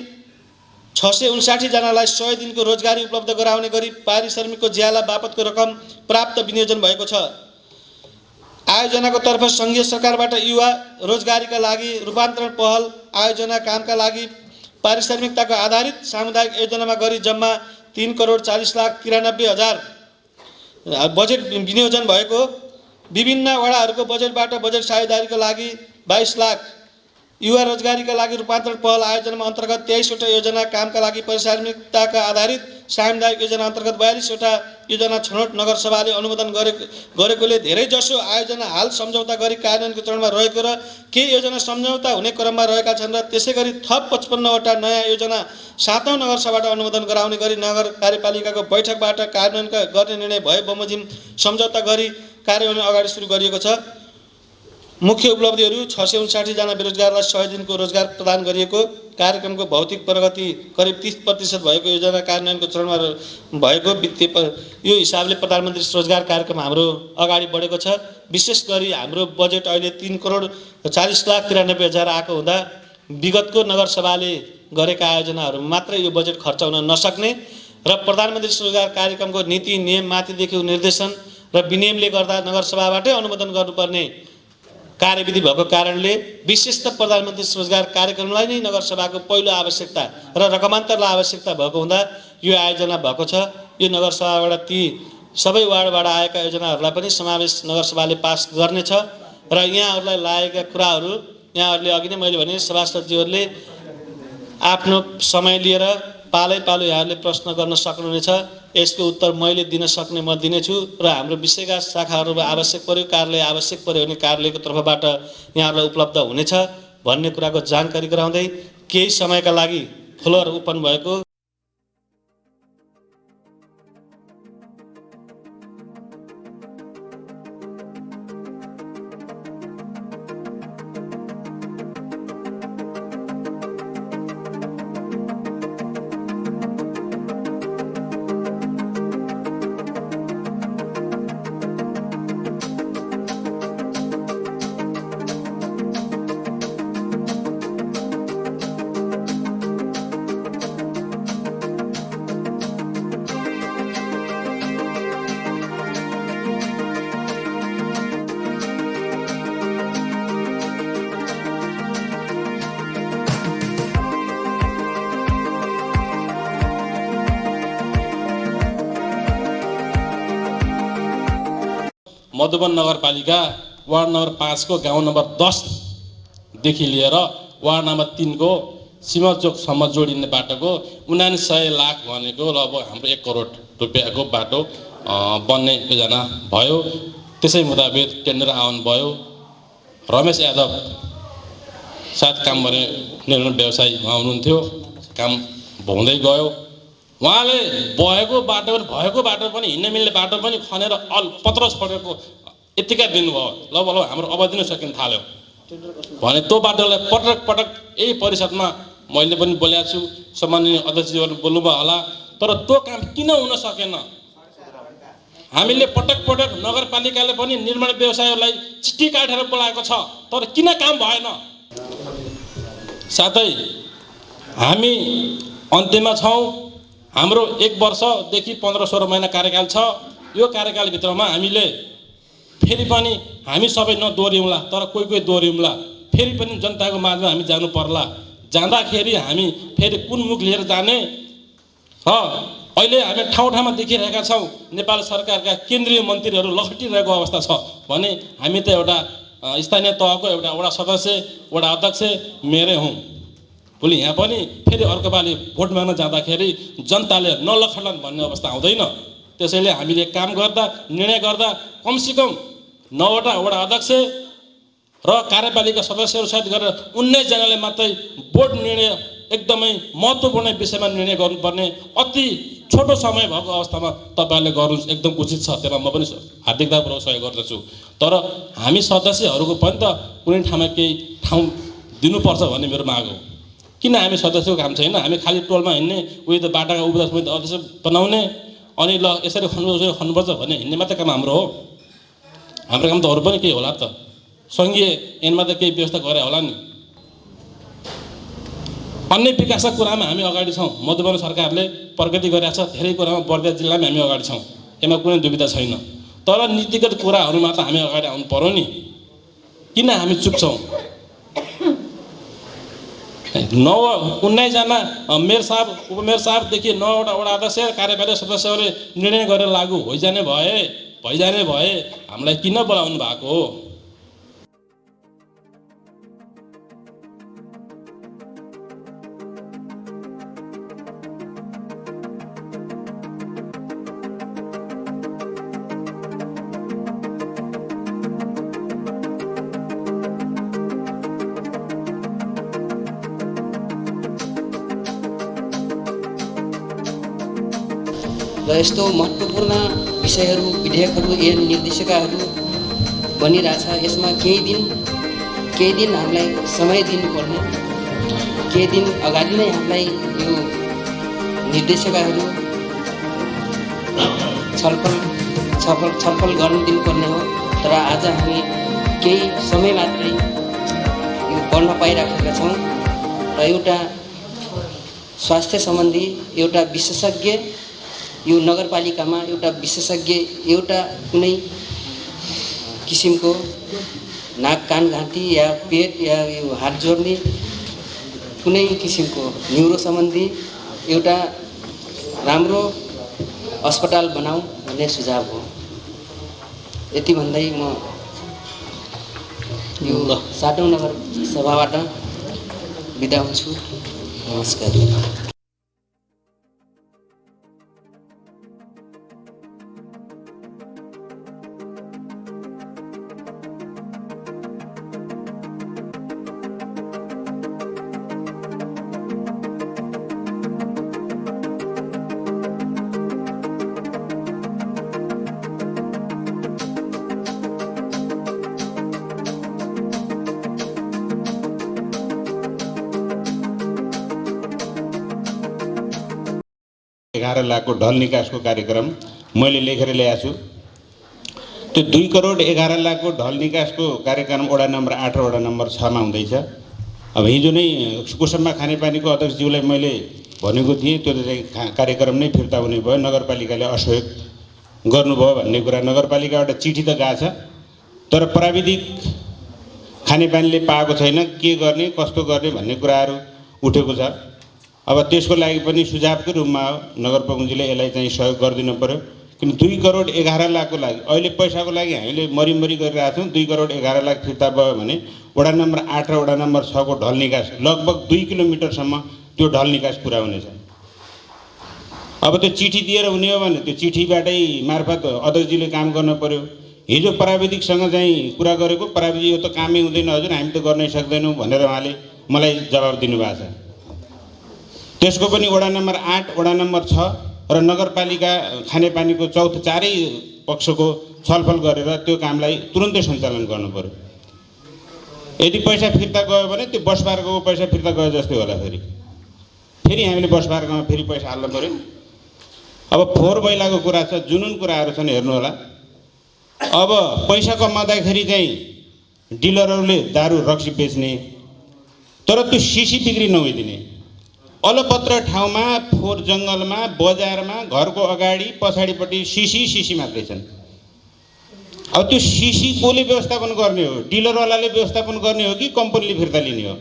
659 जनालाई 100 दिनको रोजगारी उपलब्ध गराउने गरी पारिश्रमिकको ज्याला बापतको रकम प्राप्त विनियोजन भएको छ। आयोजनाको तर्फ सङ्घीय सरकारबाट युवा रोजगारीका लागि रूपान्तरण पहल आयोजना कामका लागि पारिश्रमिकताको आधारित सामुदायिक योजनामा गरी जम्मा 3,40,93,000 बजेट विनियोजन भएको। विभिन्न वडाहरूको बजेटबाट बजेट साझेदारीको लागि 22 लाख, युवा रोजगारीका लागि रूपान्तरण पहल आयोजनामा अन्तर्गत 23वटा योजना कामका लागि पारिश्रमिकताका आधारित सामुदायिक योजना अन्तर्गत 42वटा योजना छनौट नगरसभाले अनुमोदन गरेकोले धेरैजसो आयोजना हाल सम्झौता गरी कार्यान्वयनको चरणमा रहेको र केही योजना सम्झौता हुने क्रममा रहेका छन् र त्यसै गरी थप 55वटा नयाँ योजना 7औं नगरसभाबाट अनुमोदन गराउने गरी नगर कार्यपालिकाको बैठकबाट कार्यान्वयन गर्ने निर्णय भए बमोजिम सम्झौता गरी कार्यान्वयन अगाडि सुरु गरिएको छ। मुख्य उपलब्धिहरू 659 जना बेरोजगारलाई 100 दिनको रोजगार प्रदान गरिएको, कार्यक्रमको भौतिक प्रगति करिब 30% भएको, योजना कार्यान्वयनको चरणमा भएको वित्तीय यो हिसाबले प्रधानमन्त्री रोजगार कार्यक्रम हाम्रो अगाडि बढेको छ। विशेष गरी हाम्रो बजेट अहिले 3,40,93,000 आएको हुँदा विगतको नगरसभाले गरेका आयोजनाहरू मात्र यो बजेट खर्च हुन नसक्ने र प्रधानमन्त्री रोजगार कार्यक्रमको नीति नियम माथिदेखि निर्देशन र विनियमले गर्दा नगरसभाबाटै अनुमोदन गर्नुपर्ने कार्यविधि भएको कारणले विशेषतः प्रधानमन्त्री रोजगार कार्यक्रमलाई नै नगरसभाको पहिलो आवश्यकता र रकमान्तरलाई आवश्यकता भएको हुँदा यो आयोजना भएको छ। यो नगरसभाबाट ती सबै वार्डबाट आएका योजनाहरूलाई पनि समावेश नगरसभाले पास गर्नेछ र यहाँहरूलाई लागेका कुराहरू यहाँहरूले अघि नै मैले भने सभासदजीहरूले आफ्नो समय लिएर पालै पालो यहाँहरूले प्रश्न गर्न सक्नुहुनेछ। यसको उत्तर मैले दिन सक्ने म दिनेछु र हाम्रो विषयका शाखाहरू आवश्यक पर्यो, कार्यालय आवश्यक पर्यो भने कार्यालयको तर्फबाट यहाँहरूलाई उपलब्ध हुनेछ भन्ने कुराको जानकारी गराउँदै केही समयका लागि फ्लोर ओपन भएको। मधुवन नगरपालिका वार्ड नम्बर 5 को गाउँ नम्बर 10 देखि लिएर वार्ड नम्बर 3 को सीमाचोकसम्म जोडिने बाटोको 79 लाख भनेको अब हाम्रो 1 करोड रुपैयाँको बाटो बन्ने योजना भयो। त्यसै मुताबिक टेन्डर आह्वान भयो। रमेश यादव साथ काम गर्ने निर्माण व्यवसायी उहाँ हुनुहुन्थ्यो, काम हुँदै गयो। उहाँले भएको बाटो पनि हिँड्न मिल्ने बाटो पनि खनेर पत्रस परेको यतिकै दिनुभयो। ल हाम्रो अवधि नै सकिन थाल्यो भने त्यो बाटोलाई पटक पटक यही परिषदमा मैले पनि बोलेको छु, सम्माननीय अध्यक्षज्यूहरू बोल्नुभयो होला, तर त्यो काम किन हुन सकेन? हामीले पटक पटक नगरपालिकाले पनि निर्माण व्यवसायीहरूलाई चिठी काटेर बोलाएको छ, तर किन काम भएन? साथै हामी अन्त्यमा छौँ। हाम्रो 1 वर्षदेखि 15-16 महिना कार्यकाल छ। यो कार्यकालभित्रमा हामीले फेरि पनि हामी सबै नदोहोऱ्यौँला, तर कोही दोहोऱ्यौँला। फेरि पनि जनताको माझमा हामी जानु पर्ला। जाँदाखेरि हामी फेरि कुन मुख लिएर जाने? अहिले हामी ठाउँ-ठाउँमा देखिरहेका छौँ नेपाल सरकारका केन्द्रीय मन्त्रीहरू लखटिरहेको अवस्था छ भने हामी त एउटा स्थानीय तहको एउटा वडा सदस्य, वडा अध्यक्ष मेरै हुँ। भोलि यहाँ पनि फेरि अर्को पालि भोट माग्न जाँदाखेरि जनताले नलखट्लान् भन्ने अवस्था आउँदैन। त्यसैले हामीले काम गर्दा, निर्णय गर्दा कमसेकम 9वटा वडा अध्यक्ष र कार्यपालिका सदस्यहरू सहित गरेर 19 जनाले मात्रै बोर्ड निर्णय एकदमै महत्त्वपूर्ण विषयमा निर्णय गर्नुपर्ने, अति छोटो समय भएको अवस्थामा तपाईँहरूले गर्नु एकदम उचित छ। त्यसमा म पनि हार्दिकतापूर्वक सहयोग गर्दछु। तर हामी सदस्यहरूको पनि त कुनै ठाउँमा केही ठाउँ दिनुपर्छ भन्ने मेरो माग हो। किन हामी सदस्यको काम छैन? हामी खालि टोलमा हिँड्ने, उयो त बाटाका उपदास समिति अध्यक्ष बनाउने, अनि ल यसरी खन्नुपर्छ भन्ने हिँड्ने मात्रै काम हाम्रो हो? हाम्रो काम त अरू पनि केही होला त। सङ्घीय ऐनमा त केही व्यवस्था गरे होला नि। अन्य विकासका कुरामा हामी अगाडि छौँ। मधुबन सरकारले प्रगति गरेको छ, धेरै कुरामा बर्दिया जिल्लामा हामी अगाडि छौँ, यसमा कुनै दुविधा छैन। तर नीतिगत कुराहरूमा त हामी अगाडि आउनु पर्यो नि। किन हामी चुक्छौँ? 19 जना मेयर साहब, उपमेयर साहबदेखि 9वटा वडा अध्यक्ष, कार्यपालिका सदस्यहरूले निर्णय गरेर लागू भइजाने भए हामीलाई किन बोलाउनु भएको हो? र यस्तो महत्त्वपूर्ण विषयहरू, विधेयकहरू, ऐन निर्देशिकाहरू बनिरहेछ। यसमा केही दिन हामीलाई समय दिनुपर्ने, केही दिन अगाडि नै हामीलाई यो निर्देशिकाहरू छलफल गर्न दिनुपर्ने हो। तर आज हामी केही समय मात्रै यो पढ्न पाइराखेका छौँ र एउटा स्वास्थ्य सम्बन्धी एउटा विशेषज्ञ, यो नगरपालिकामा एउटा विशेषज्ञ, एउटा कुनै किसिमको नाक कान घाँटी या पेट या यो हात जोड्ने कुनै किसिमको न्युरो सम्बन्धी एउटा राम्रो अस्पताल बनाऊ भन्ने सुझाव हो। यति भन्दै म यो 7औं नगर सभाबाट बिदा हुन्छु। नमस्कार। $11 लाखको ढल निकासको कार्यक्रम मैले लेखेर ल्याएको छु। त्यो 2 करोड 11 लाखको ढल निकासको कार्यक्रम वडा नम्बर 8 र वडा नम्बर 6 मा हुँदैछ। अब हिजो नै कुसुम्बा खानेपानीको अध्यक्षज्यूलाई मैले भनेको थिएँ, त्यो चाहिँ कार्यक्रम नै फिर्ता हुने भयो, नगरपालिकाले असहयोग गर्नुभयो भन्ने कुरा। नगरपालिकाबाट चिठी त गएको छ, तर प्राविधिक खानेपानीले पाएको छैन, के गर्ने कस्तो गर्ने भन्ने कुराहरू उठेको छ। अब त्यसको लागि पनि सुझावकै रूपमा नगर प्रमुखजीले यसलाई चाहिँ सहयोग गरिदिनु पर्यो। किन 2 करोड 11 लाखको लागि अहिले पैसाको लागि हामीले मरिमरी गरिरहेका छौँ। 2 करोड 11 लाख फिर्ता भयो भने वडा नम्बर 8 र वडा नम्बर 6 को ढल निकास लगभग 2 किलोमिटरसम्म त्यो ढल निकास पुरा हुनेछ। अब त्यो चिठी दिएर हुने हो भने त्यो चिठीबाटै मार्फत अध्यक्षजीले काम गर्न पर्यो। हिजो प्राविधिकसँग चाहिँ कुरा गरेको, प्राविधिक यो त कामै हुँदैन हजुर, हामी त गर्नै सक्दैनौँ भनेर उहाँले मलाई जवाब दिनुभएको छ। त्यसको पनि वडा नम्बर 8, वडा नम्बर 6 र नगरपालिका खानेपानीको चारै पक्षको छलफल गरेर त्यो कामलाई तुरुन्तै सञ्चालन गर्नु पर्यो। यदि पैसा फिर्ता गयो भने त्यो बसपार्कको पैसा फिर्ता गयो जस्तै होला। फेरि हामीले बसपार्कमा फेरि पैसा हाल्नु पर्यो। अब फोहोर मैलाको कुरा छ, जुनुन कुराहरू छन्, हेर्नु होला। अब पैसा कमाउँदाखेरि चाहिँ डिलरहरूले दारू रक्सी बेच्ने, तर त्यो सिसी बिक्री नहोइदिने। अलपत्र ठाउँमा, फोहोर जङ्गलमा, बजारमा, घरको अगाडि पछाडिपट्टि सिसी मात्रै छन्। अब त्यो सिसी कसले व्यवस्थापन गर्ने हो? डिलरवालाले व्यवस्थापन गर्ने हो कि कम्पनीले फिर्ता लिने हो?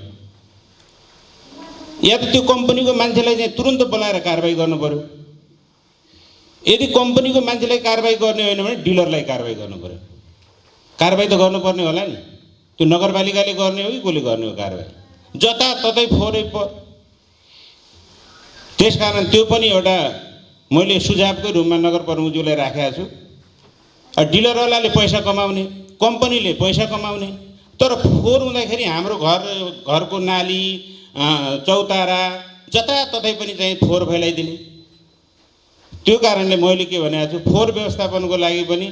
या त त्यो कम्पनीको मान्छेलाई चाहिँ तुरुन्त बोलाएर कारबाही गर्नु पर्यो। यदि कम्पनीको मान्छेलाई कारबाही गर्ने होइन भने डिलरलाई कारबाही गर्नु पर्यो। कारबाही त गर्नुपर्ने होला नि। त्यो नगरपालिकाले गर्ने हो कि कसले गर्ने हो कारबाही? जताततै फोहोरै त्यसकारण त्यो पनि एउटा मैले सुझावकै रूपमा नगर प्रमुखज्यूलाई राखेको छु। डिलरवालाले पैसा कमाउने, कम्पनीले पैसा कमाउने, तर फोहोर हुँदाखेरि हाम्रो घरको नाली, चौतारा जताततै पनि चाहिँ फोहोर फैलाइदिने। त्यो कारणले मैले के भनेको छु, फोहोर व्यवस्थापनको लागि पनि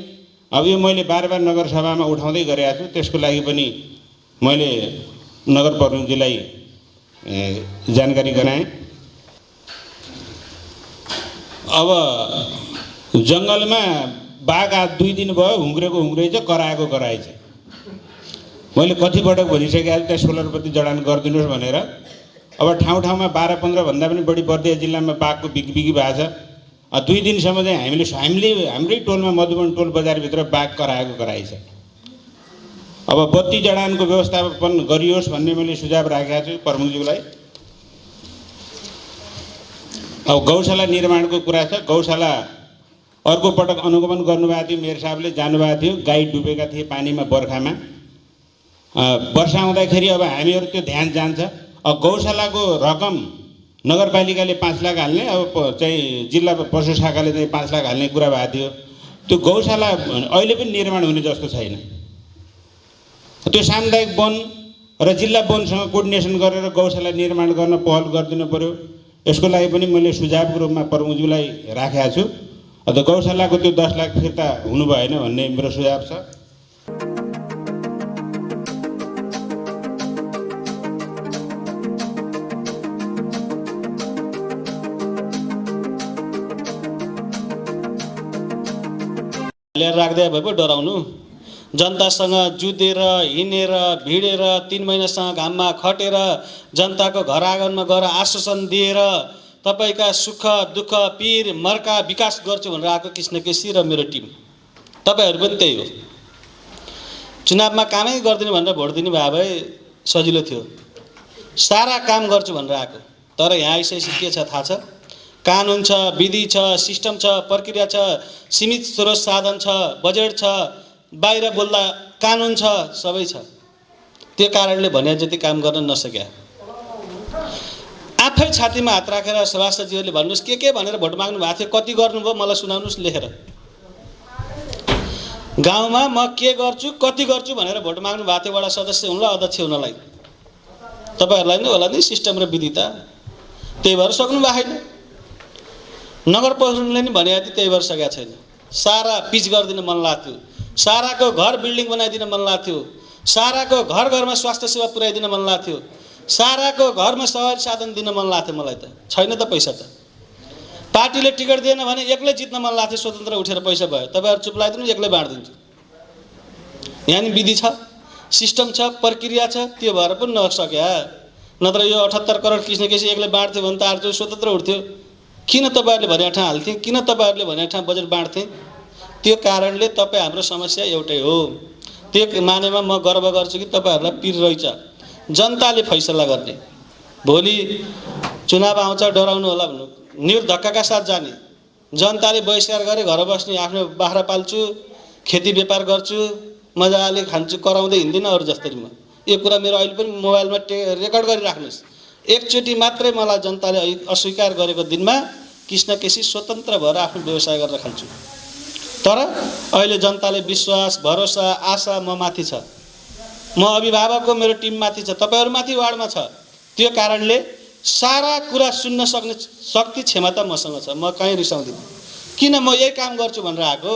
अब यो मैले बार नगरसभामा उठाउँदै गरेको छु। त्यसको लागि पनि मैले नगर प्रमुखजीलाई जानकारी गराएँ। अब जङ्गलमा बाघ आज 2 दिन भयो, हुङ्ग्रेको हुङ्ग्रै छ, कराएको कराएछ। मैले कतिपटक भनिसकेको छु त्यस सोलरपति जडान गरिदिनुहोस् भनेर। अब ठाउँ ठाउँमा 12-15 भन्दा पनि बढी बर्दिया जिल्लामा बाघको बिक्री भएको छ। 2 दिनसम्म चाहिँ हामीले हाम्रै टोलमा मधुबन टोल बजारभित्र बाघ कराएको कराएछ। अब बत्ती जडानको व्यवस्थापन गरियोस् भन्ने मैले सुझाव राखेको छु प्रमुखज्यूलाई। अब गौशाला निर्माणको कुरा छ। गौशाला अर्को पटक अनुगमन गर्नुभएको थियो, मेयर साहबले जानुभएको थियो। गाई डुबेका थिए पानीमा बर्खामा। वर्षा आउँदाखेरि अब हामीहरू त्यो ध्यान जान्छ। अब गौशालाको रकम नगरपालिकाले 5 लाख हाल्ने, अब चाहिँ जिल्ला पशु शाखाले चाहिँ 5 लाख हाल्ने कुरा भएको थियो। त्यो गौशाला अहिले पनि निर्माण हुने जस्तो छैन। त्यो सामुदायिक वन र जिल्ला वनसँग कोर्डिनेसन गरेर गौशाला निर्माण गर्न पहल गरिदिनु पर्यो। यसको लागि पनि मैले सुझावको रूपमा प्रमुखज्यूलाई राखेको छु। अन्त गौशालाको त्यो 10 लाख फिर्ता हुनु भएन भन्ने मेरो सुझाव छ। ल्याएर राख्दै भए पो डराउनु। जनतासँग जुधेर हिँडेर भिडेर 3 महिनासँग घाममा खटेर जनताको घर आँगनमा गएर आश्वासन दिएर तपाईका सुख दुःख पीर मर्का विकास गर्छु भनेर आएको कृष्ण केसी र मेरो टिम। तपाईहरू पनि त्यही हो। चुनावमा कामै गर्दिनु भनेर भोट दिनु भए भए सजिलो थियो। सारा काम गर्छु भनेर आएको। तर यहाँ आइसकेपछि के छ थाहा छ? कानुन छ, विधि छ, सिस्टम छ, प्रक्रिया छ, सीमित स्रोत साधन छ, बजेट छ, बाहिर बोल्दा कानुन छ, सबै छ। त्यो कारणले भने जति काम गर्न नसक्या। आफै छातीमा हात राखेर सभासदजीहरूले भन्नुहोस् के भनेर भोट माग्नु भएको थियो, कति गर्नुभयो मलाई सुनाउनुहोस् लेखेर। गाउँमा म के गर्छु कति गर्छु भनेर भोट माग्नु भएको थियो वडा सदस्य हुनलाई अध्यक्ष हुनलाई। तपाईहरूलाई नै होला नि सिस्टम र विधि त। त्यही भएर सक्नु भएको छैन। नगर प्रशासनले नि भनेको थियो, त्यही भएर सकेको छैन। सारा पिच गरिदिन मन लाग्थ्यो, साराको घर बिल्डिङ बनाइदिन मन लाग्थ्यो, साराको घर घरमा स्वास्थ्य सेवा पुर्याइदिन मन लाग्थ्यो, साराको घरमा सवारी साधन दिन मन लाग्थ्यो। मलाई त छैन त पैसा त। पार्टीले टिकट दिएन भने एक्लै जित्न मन लाग्थ्यो, स्वतन्त्र उठेर पैसा भयो। तपाईहरु चुप लाइदिनु, एक्लै बाँड्दिन्छु। यहाँ नि विधि छ, सिस्टम छ, प्रक्रिया छ, त्यो भएर पनि नसक्या। नत्र यो 78 करोड कृष्ण केसी एक्लै बाँड्थ्यो भने त आज स्वतन्त्र उठ्थ्यो। किन तपाईहरुले भने ठाउँ हाल्थे, किन तपाईहरुले भने ठाउँ बजेट बाँड्थे? त्यो कारणले तपाई हाम्रो समस्या एउटै हो। त्यो मानेमा म गर्व गर्छु कि तपाईहरुलाई पीर रहेछ। जनताले फैसला गर्ने। भोलि चुनाव आउँछ डराउनु होला भन्नु, निर्धक्काका साथ जाने। जनताले बहिष्कार गरे घर बस्ने, आफ्नो बाख्रा पाल्छु, खेती व्यापार गर्छु, मजाले खान्छु, कराउँदै हिँड्दिन अरु जस्तरी म। यो कुरा मेरो अहिले पनि मोबाइलमा रेकर्ड गरिराख्नुस्। एकचोटि मात्रै मलाई जनताले अस्वीकार गरेको दिनमा कृष्ण केसी स्वतन्त्र भएर आफ्नो व्यवसाय गरेर खान्छु। तर अहिले जनताले विश्वास, भरोसा, आशा म माथि छ। म अभिभावकको मेरो टिम माथि छ, तपाईहरु माथि वार्डमा छ। त्यो कारणले सारा कुरा सुन्न सक्ने शक्ति क्षमता मसँग छ। म कहीँ रिसाउँदिन। किन म यही काम गर्छु भनेर आएको,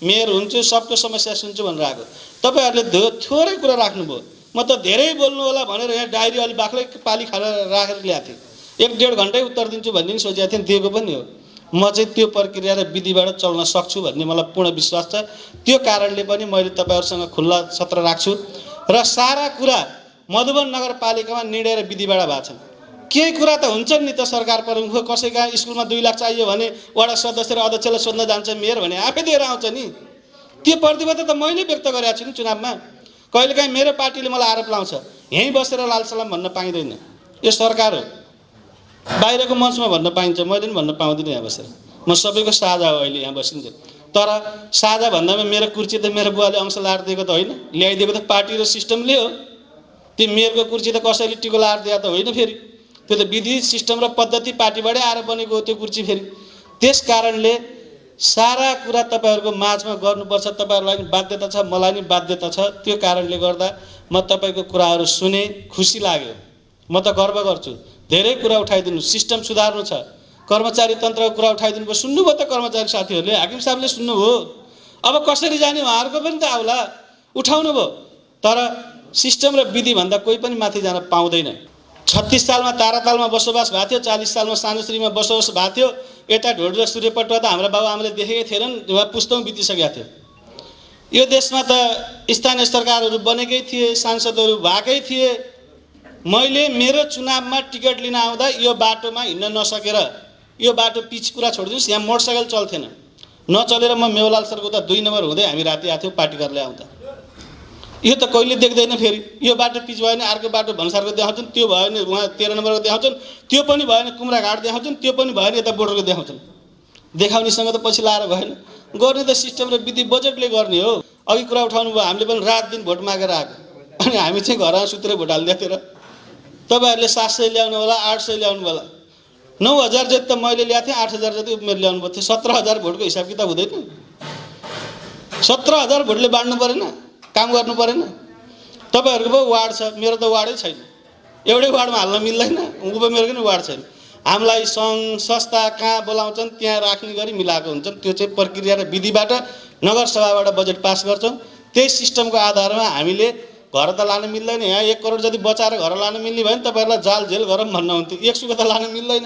मेयर हुन्छु, सबको समस्या सुन्छु भनेर आएको। तपाईहरुले थोरै कुरा राख्नुभयो। म त धेरै बोल्नु होला भनेर यहाँ डायरी अलि बाक्लै पाली खाएर राखेर ल्याएको थिएँ। 1-1.5 घण्टै उत्तर दिन्छु भन्ने नि सोचेको थिएँ, दिएको पनि हो। म चाहिँ त्यो प्रक्रिया र विधिबाट चल्न सक्छु भन्ने मलाई पूर्ण विश्वास छ। त्यो कारणले पनि मैले तपाईहरुसँग खुल्ला सत्र राख्छु र सारा कुरा मधुबन नगरपालिकामा निर्णय र विधिबाट भएको छ। केही कुरा त हुन्छन् नि त सरकार प्रमुख, कसैका स्कुलमा 2 लाख चाहियो भने वडा सदस्य र अध्यक्षलाई सोध्न जान्छ मेयर भने आफै दिएर आउँछ नि। त्यो प्रतिबद्धता त मैले व्यक्त गरेको छु नि चुनावमा। कहिलेकाहीँ मेरो पार्टीले मलाई आरोप लाउँछ, यहीँ बसेर लाल सलाम भन्न पाइँदैन। यो सरकार हो, बाहिरको मञ्चमा भन्न पाइन्छ, मैले पनि भन्न पाउँदिनँ यहाँ बसेर। म सबैको साझा हो अहिले यहाँ बसिन्छ। तर साझा भन्दामा मेरो कुर्सी त मेरो बुवाले अंश लाएर दिएको त होइन, ल्याइदिएको त पार्टी र सिस्टमले हो। त्यो मेयरको कुर्सी त कसैले टिको लाएर दिएको त होइन। फेरि त्यो त विधि सिस्टम र पद्धति पार्टीबाटै आएर बनेको हो त्यो कुर्सी। फेरि त्यस कारणले सारा कुरा तपाईहरुको माझमा गर्नुपर्छ। तपाईहरुलाई नि बाध्यता छ, मलाई नि बाध्यता छ। त्यो कारणले गर्दा म तपाईको कुराहरु सुने, खुसी लाग्यो। म त गर्व गर्छु। धेरै कुरा उठाइदिनु, सिस्टम सुधार्नु छ, कर्मचारी तन्त्रको कुरा उठाइदिनु भयो। सुन्नुभयो त कर्मचारी साथीहरूले, हाकिम साहबले सुन्नुभयो। अब कसरी जाने उहाँहरूको पनि त आउला, उठाउनु भयो। तर सिस्टम र विधिभन्दा कोही पनि माथि जान पाउँदैन। 36 सालमा तारातालमा बसोबास भएको थियो, 40 सालमा सानुश्रीमा बसोबास भएको थियो। यता ढोड र सूर्यपटुवा त हाम्रा बाबुआमाले देखेकै थिएनन्, उहाँ पुस्तौँ बितिसकेका थियो। यो देशमा त स्थानीय सरकारहरू बनेकै थिए, सांसदहरू भएकै थिए। मैले मेरो चुनावमा टिकट लिन आउँदा यो बाटोमा हिँड्न नसकेर, यो बाटो पिच पुरा छोडिदिनुहोस्, यहाँ मोटरसाइकल चल्थेन, नचलेर म मेवालाल सरको त 2 नम्बर हुँदै हामी राति आएको थियौँ पार्टी कार्यालय आउँदा। यो त कहिले देख्दैन। फेरि यो बाटो पिच भयो भने अर्को बाटो भन्सारको देखाउँछन्, त्यो भयो भने उहाँ 13 नम्बरको देखाउँछन्, त्यो पनि भयो भने कुम्राघाट देखाउँछन्, त्यो पनि भयो भने यता बोर्डरको देखाउँछन्। देखाउनेसँग त पछि लाएर भएन। गर्ने त सिस्टम र विधि बजेटले गर्ने हो। अघि कुरा उठाउनु भयो, हामीले पनि रात दिन भोट मागेर आएको, अनि हामी चाहिँ घरमा सुतेर भोट हालिदिएको थियो र तपाईँहरूले 700 ल्याउनु होला, 800 ल्याउनु होला। 9000 जति त मैले ल्याएको थिएँ, 8000 जति मेरो ल्याउनु भएको थियो। 17000 भोटको हिसाब किताब हुँदैन। 17000 भोटले बाँड्नु परेन, काम गर्नु परेन। तपाईँहरूको पो वार्ड छ, मेरो त वार्डै छैन। एउटै वार्डमा हाल्न मिल्दैन, मेरो पनि वार्ड छैन। हामीलाई सङ्घ संस्था कहाँ बोलाउँछन् त्यहाँ राख्ने गरी मिलाएको हुन्छन्। त्यो चाहिँ प्रक्रिया र विधिबाट नगरसभाबाट बजेट पास गर्छौँ। त्यही सिस्टमको आधारमा हामीले घर त लान मिल्दैन। यहाँ 1 करोड जति बचाएर घर लान मिल्ने भयो भने तपाईँहरूलाई जाल जेल गरौँ भन्नुहुन्थ्यो। 1 सुको त लान मिल्दैन।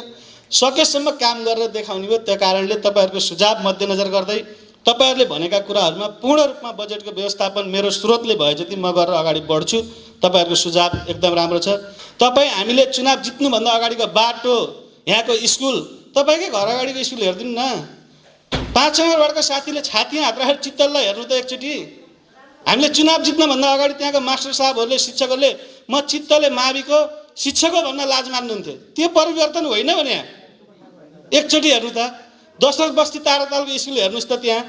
सकेसम्म काम गरेर देखाउने हो। त्यो कारणले तपाईँहरूको सुझाव मध्यनजर गर्दै तपाईँहरूले भनेका कुराहरूमा पूर्ण रूपमा बजेटको व्यवस्थापन मेरो स्रोतले भए जति म गरेर अगाडि बढ्छु। तपाईँहरूको सुझाव एकदम राम्रो छ। हामीले चुनाव जित्नुभन्दा अगाडिको बाटो, यहाँको स्कुल, तपाईँकै घर अगाडिको स्कुल हेरिदिनु न। 5 नम्बरको साथीले छाती हात राखेर चित्तललाई हेर्नु त एकचोटि। हामीले चुनाव जित्नुभन्दा अगाडि त्यहाँको मास्टर साहबहरूले, शिक्षकहरूले म चित्तले माविको शिक्षक हो भन्न लाज मान्नुहुन्थ्यो। त्यो परिवर्तन होइन भने यहाँ एकचोटि हेर्नु त। दशरथ बस्ती तारातालको स्कुल हेर्नुहोस् त, त्यहाँ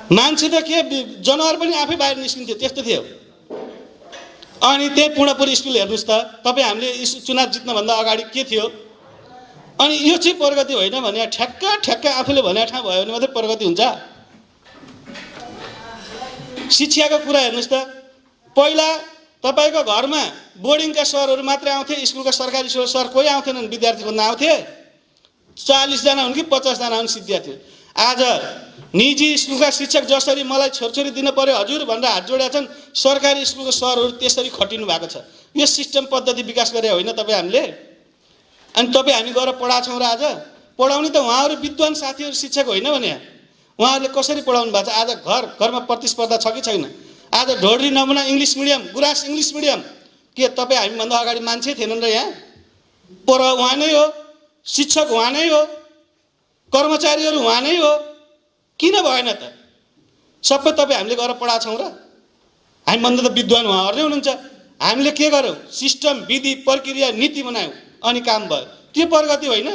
मान्छे त के जनावर पनि आफै बाहिर निस्किन्थ्यो, त्यस्तो थियो। अनि त्यही पूर्णपुर स्कुल हेर्नुहोस् त। तपाईँ हामीले चुनाव जित्नुभन्दा अगाडि के थियो? अनि यो चाहिँ प्रगति होइन भने ठ्याक्क आफूले भनेको ठाउँ भयो भने मात्रै प्रगति हुन्छ। शिक्षाको कुरा हेर्नुहोस् त। पहिला तपाईँको घरमा बोर्डिङका सरहरू मात्रै आउँथे, स्कुलका सरकारी सर कोही आउँथेनन्, विद्यार्थी खोज्न आउँथे। 40 जना हुन् कि 50 जना हुन् विद्यार्थी। आज निजी स्कुलका शिक्षक जसरी मलाई छोरछोरी दिन पर्यो हजुर भनेर हात जोडेका छन्, सरकारी स्कुलको सरहरू त्यसरी खटिनु भएको छ। यो सिस्टम पद्धति विकास गरे होइन तपाईँ हामीले। अनि तपाईँ हामी गएर पढाएको छौँ र आज पढाउने त उहाँहरू विद्वान साथीहरू शिक्षक होइन भने उहाँहरूले कसरी पढाउनु भएको छ? आज घरमा प्रतिस्पर्धा छ कि छैन? आज ढोडी नमुना इङ्ग्लिस मिडियम, गुराँस इङ्ग्लिस मिडियम, के तपाईँ हामीभन्दा अगाडि मान्छे थिएनन् र? यहाँ उहाँ नै हो, शिक्षक उहाँ नै हो, कर्मचारीहरू उहाँ नै हो, किन भएन त? सबै तपाईँ हामीले गएर पढाएको छौँ र? हामीभन्दा त विद्वान उहाँहरू नै हुनुहुन्छ। हामीले के गर्यौँ? सिस्टम, विधि, प्रक्रिया, नीति बनायौँ, अनि काम भयो। त्यो प्रगति होइन।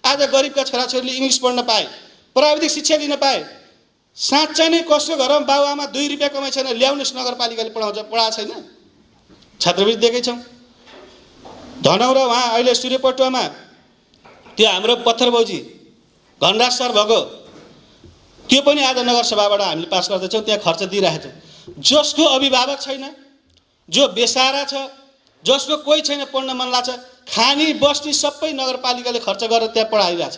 आज गरिबका छोराछोरीले इङ्ग्लिस पढ्न पाए, प्राविधिक शिक्षा लिन पाए। साँच्चै नै कसको घरमा बाबुआमा 2 रुपियाँ कमाइ छैन, ल्याउनुहोस् नगरपालिकाले पढाएको छैन। छात्रवृत्ति दिएकै छौँ। धनौरा उहाँ अहिले सूर्यपटुवामा त्यो हाम्रो पत्थरबौजी घनराज सर भएको, त्यो पनि आज नगरसभाबाट हामीले पास गर्दैछौँ। त्यहाँ खर्च दिइरहेको छौँ। जसको अभिभावक छैन, जो बेसारा छ, जसको कोही छैन पढ्न मन लाग्छ, खानी बस्ने सबै नगरपालिकाले खर्च गरेर त्यहाँ पढाइरहेछ।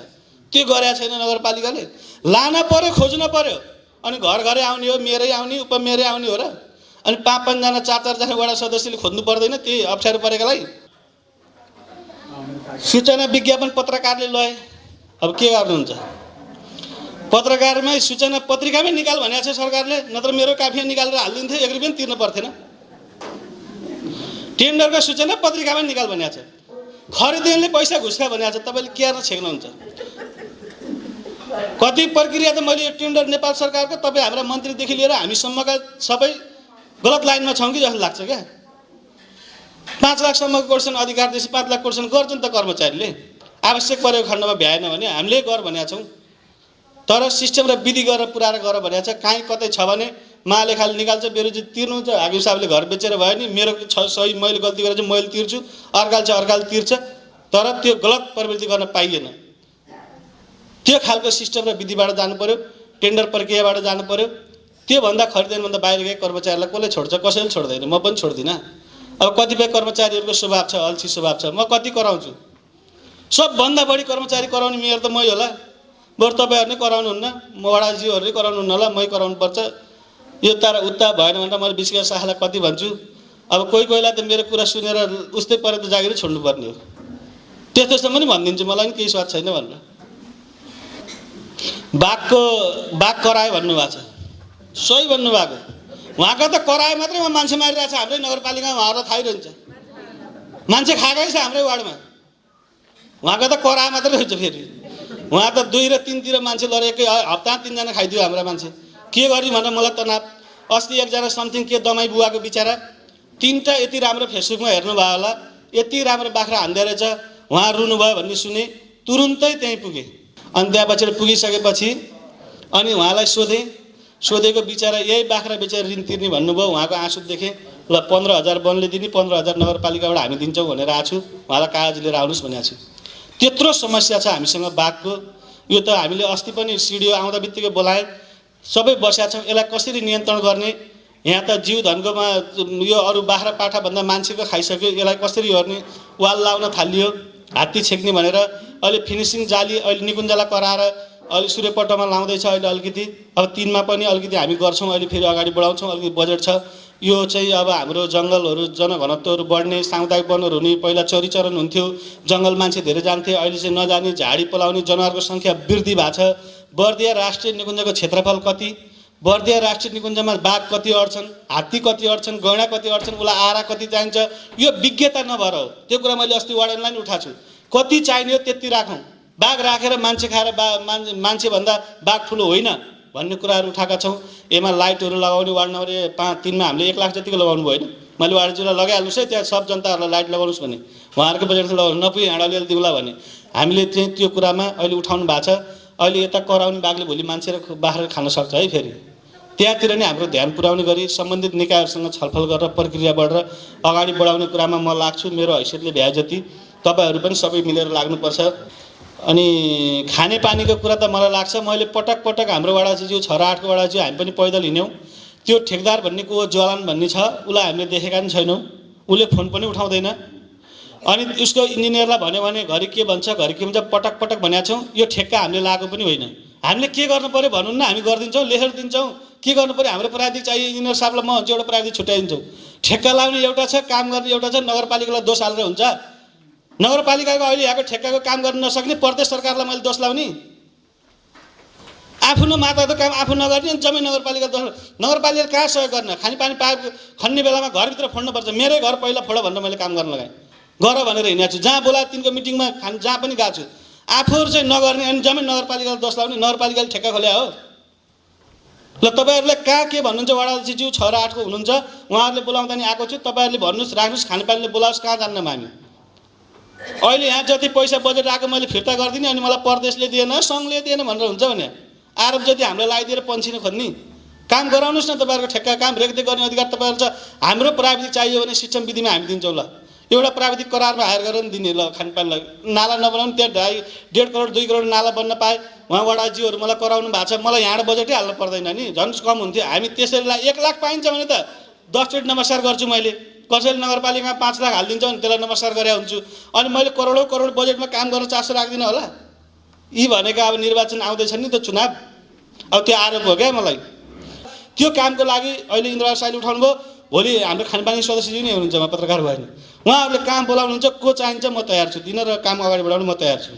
त्यो गरेको छैन नगरपालिकाले। लान पर्यो, खोज्न पर्यो, अनि घर घरै आउने हो, मेरै आउने, उपमेरै आउने हो र? अनि 5-5 जना 4-4 जना वडा सदस्यले खोज्नु पर्दैन त्यही अप्ठ्यारो परेकालाई? सूचना विज्ञापन पत्रकारले लए, अब के गर्नुहुन्छ? पत्रकारमै सूचना पत्रिकामै निकाल भनेको छ सरकारले, नत्र मेरो काफिया निकालेर हालिदिन्थ्यो, 1 रुपियाँ तिर्नु पर्थेन। टेन्डरको सूचना पत्रिकामै निकाल भनेको छ। खरिदेनले पैसा घुसका भनेको छ। तपाईँले के गर्न छेक्नुहुन्छ? कति प्रक्रिया त मैले यो टेन्डर नेपाल सरकारको तपाईँ हाम्रा मन्त्रीदेखि लिएर हामीसम्मका सबै गलत लाइनमा छौँ कि जस्तो लाग्छ क्या। 5 लाखसम्मको कोर्सन अधिकारदेखि 5 लाख कोर्सन गर्छन् त कर्मचारीले। आवश्यक परेको खण्डमा भ्याएन भने हामीले गर भनेको छौँ। तर सिस्टम र विधि गरेर पुऱ्याएर गर भनेको छ। काहीँ कतै छ भने महालेखाले निकाल्छ, बेरोजी तिर्नुहुन्छ। हाकिम साहबले घर बेचेर भयो नि, मेरो सही मैले गल्ती गरेर चाहिँ मैले तिर्छु, अर्काले तिर्छ। तर त्यो गलत प्रवृत्ति गर्न पाइएन। त्यो खालको सिस्टम र विधिबाट जानु पर्यो, टेन्डर प्रक्रियाबाट जानु पर्यो। त्योभन्दा खरिदेनभन्दा बाहिर गए कर्मचारीलाई कसले छोड्छ? कसैले छोड्दैन। म पनि छोड्दिनँ। अब कतिपय कर्मचारीहरूको स्वभाव छ, अल्छी स्वभाव छ, म कति कराउँछु। सबभन्दा बढी कर्मचारी कराउने मेयर त मै होला, बरु तपाईँहरू नै कराउनुहुन्न, वडाजीहरूले कराउनुहुन्न होला, मै कराउनुपर्छ। यो तारा उता भएन भनेर मैले विशेष शाखालाई कति भन्छु। अब कोही कोहीलाई त मेरो कुरा सुनेर उस्तै परे त जागिरै छोड्नुपर्ने हो। त्यस्तोसम्म पनि भनिदिन्छु, मलाई पनि केही स्वाद छैन भनेर। बाघ करायो भन्नुभएको छ, सही भन्नुभएको। उहाँको त करायो मात्रै उहाँ मान्छे मारिरहेको छ हाम्रै नगरपालिकामा, उहाँहरूलाई थाहै रहन्छ। मान्छे खाएकै छ हाम्रै वार्डमा, उहाँको त करायो मात्रै रहन्छ। फेरि उहाँ त 2 र 3 तिर मान्छे लडेकै हप्ता 3 जना खाइदियो हाम्रा मान्छे। के गर्यो भनेर मलाई तनाव। अस्ति एकजना समथिङ के दमाई बुवाको बिचरा 3टा यति राम्रो फेसबुकमा हेर्नुभयो होला, यति राम्रो बाख्रा हान्दै रहेछ, उहाँ रुनुभयो भन्ने सुने, तुरुन्तै त्यहीँ पुगेँ। अनि त्यहाँपछि पुगिसकेपछि अनि उहाँलाई सोधेको बिचरा यही बाख्रा बेचेर ऋण तिर्ने भन्नुभयो। उहाँको आँसु देखेँ। ल 15,000 वनले दिने, 15,000 नगरपालिकाबाट हामी दिन्छौँ भनेर आएको छु, उहाँलाई कागज लिएर आउनुहोस् भनेको छु। त्यत्रो समस्या छ हामीसँग बाघको। यो त हामीले अस्ति पनि सिडिओ आउँदा बित्तिकै बोलाएँ, सबै बसेका छौँ। यसलाई कसरी नियन्त्रण गर्ने, यहाँ त जीव धनकोमा यो अरू बाख्रा पाठाभन्दा मान्छेको खाइसक्यो, यसलाई कसरी गर्ने, वाल लाउन थालियो, हात्ती छेक्ने भनेर। अहिले फिनिसिङ जाली अहिले निकुञ्जलाई कराएर अहिले सूर्यपट्टमा लाउँदैछ अहिले अलिकति। अब 3 मा पनि अलिकति हामी गर्छौँ, अहिले फेरि अगाडि बढाउँछौँ, अलिकति बजेट छ। यो चाहिँ अब हाम्रो जङ्गलहरू जनघनत्वहरू बढ्ने, सामुदायिक वनहरू हुने, पहिला चरीचरण हुन्थ्यो, जङ्गल मान्छे धेरै जान्थे, अहिले चाहिँ नजाने, झाडी पलाउने जनावरको सङ्ख्या वृद्धि भएको छ। बर्दिया राष्ट्रिय निकुञ्जको क्षेत्रफल कति, बर्दिया राष्ट्रिय निकुञ्जमा बाघ कति अड्छन्, हात्ती कति अड्छन्, गैँडा कति अड्छन्, उसलाई आहारा कति चाहिन्छ, यो विज्ञता नभएर हो। त्यो कुरा मैले अस्ति वार्डनलाई पनि उठाएको छु। कति चाहिने हो त्यति राखौँ, बाघ राखेर मान्छे खाएर मान्छेभन्दा बाघ ठुलो होइन भन्ने कुराहरू उठाएका छौँ। यसमा लाइटहरू लगाउने वार्ड नम्बर 3 मा हामीले 1 लाख जतिको लगाउनु भयो होइन, मैले वार्डजीलाई लगाइहाल्नुहोस् है, त्यहाँ सब जनताहरूलाई लाइट लगाउनुहोस् भने, उहाँहरूको बजेट लगाउनु नपुगे हाँड अलिअलि दिउँला भने हामीले चाहिँ त्यो कुरामा अहिले उठाउनु भएको छ। अहिले यता कराउने बाघले भोलि मान्छे र बाख्रा खान सक्छ है। फेरि त्यहाँतिर नै हाम्रो ध्यान पुर्याउने गरी सम्बन्धित निकायहरूसँग छलफल गरेर प्रक्रिया बढेर अगाडि बढाउने कुरामा म लाग्छु। मेरो हैसियतले भ्याए जति तपाईँहरू पनि सबै मिलेर लाग्नुपर्छ। अनि खानेपानीको कुरा त मलाई लाग्छ, मैले पटक हाम्रो वडाजीज्यू 6 र 8 को वडाज्यू हामी पनि पैदल हिँड्यौँ। त्यो ठेकदार भन्ने को ज्वालान भन्ने छ, उसलाई हामीले देखेका पनि छैनौँ, उसले फोन पनि उठाउँदैन। अनि उसको इन्जिनियरलाई भन्यो भने घरि के भन्छ घरि के भन्छ, पटक भनेका छौँ। यो ठेक्का हामीले लागेको पनि होइन। हामीले के गर्नु पर्यो भन्नु न, हामी गरिदिन्छौँ, लेखेर दिन्छौँ। के गर्नु पर्यो, हाम्रो प्राविधिक चाहिए, इन्जिनियर साहबलाई म हुन्छ एउटा प्राविधिक छुट्याइदिन्छौँ। ठेक्का लाउने एउटा छ, काम गर्ने एउटा छ। नगरपालिकालाई दोष हालेर हुन्छ? नगरपालिकाको अहिले यहाँको ठेक्काको काम गर्न नसक्ने प्रदेश सरकारलाई मैले दोष लाउने? आफ्नो माताको काम आफू नगर्ने अनि जम्मै नगरपालिका दोष। नगरपालिकाले कहाँ सहयोग गर्न? खानेपानी पाइप खन्ने बेलामा घरभित्र फोड्नुपर्छ। मेरै घर पहिला फोड भनेर मैले काम गर्न लगाएँ, गर भनेर हिँडेको छु। जहाँ बोलाए तिनको मिटिङमा जहाँ पनि गएको छु। आफूहरू चाहिँ नगर्ने अनि जम्मै नगरपालिकालाई दोष लाउने। नगरपालिकाले ठेक्का खोल्या हो। ल तपाईँहरूले कहाँ के भन्नुहुन्छ, वडाजीज्यू 6 र 8 को हुनुहुन्छ, उहाँहरूले बोलाउँदा नि आएको छु। तपाईँहरूले भन्नुहोस्, राख्नुहोस्, खानेपानीले बोलाओस्, कहाँ जान्नौँ हामी? अहिले यहाँ जति पैसा बजेट आएको मैले फिर्ता गरिदिने, अनि मलाई प्रदेशले दिएन, सङ्घले दिएन भनेर हुन्छ भने आरोप जति हामीलाई लगाइदिएर पन्छिन खोज्ने? काम गराउनुहोस् न। तपाईँहरूको ठेक्का काम रेखदेख गर्ने अधिकार तपाईँहरू छ। हाम्रो प्राविधिक चाहियो भने सिस्टम विधिमा हामी दिन्छौँ। ल एउटा प्राविधिक करारमा हायर गरेर दिने। ल खानेपानीलाई नाला नबनाउनु, त्यहाँ 1.5 करोड 2 करोड नाला बन्न पाए। उहाँ वडाजीहरू मलाई कराउनु भएको छ, मलाई यहाँबाट बजेटै हाल्नु पर्दैन नि, झन् कम हुन्थ्यो। हामी त्यसरी 1 लाख पाइन्छ भने त 10 चोटि नमस्कार गर्छु मैले। कसैले नगरपालिकामा 5 लाख हालिदिन्छ भने त्यसलाई नमस्कार गरे हुन्छु। अनि मैले करोड बजेटमा काम गर्न चासो राख्दिनँ होला? यी भनेको अब निर्वाचन आउँदैछ नि त, चुनाव। अब त्यो आरोप हो क्या मलाई। त्यो कामको लागि अहिले इन्द्रबहादुर साईले उठाउनु भयो, भोलि हाम्रो खानेपानी सदस्यज्यू नै हुनुहुन्छ, म पत्रकार भएन। उहाँहरूले काम बोलाउनुहुन्छ, को चाहिन्छ म तयार छु दिन, र काम अगाडि बढाउनु म तयार छु।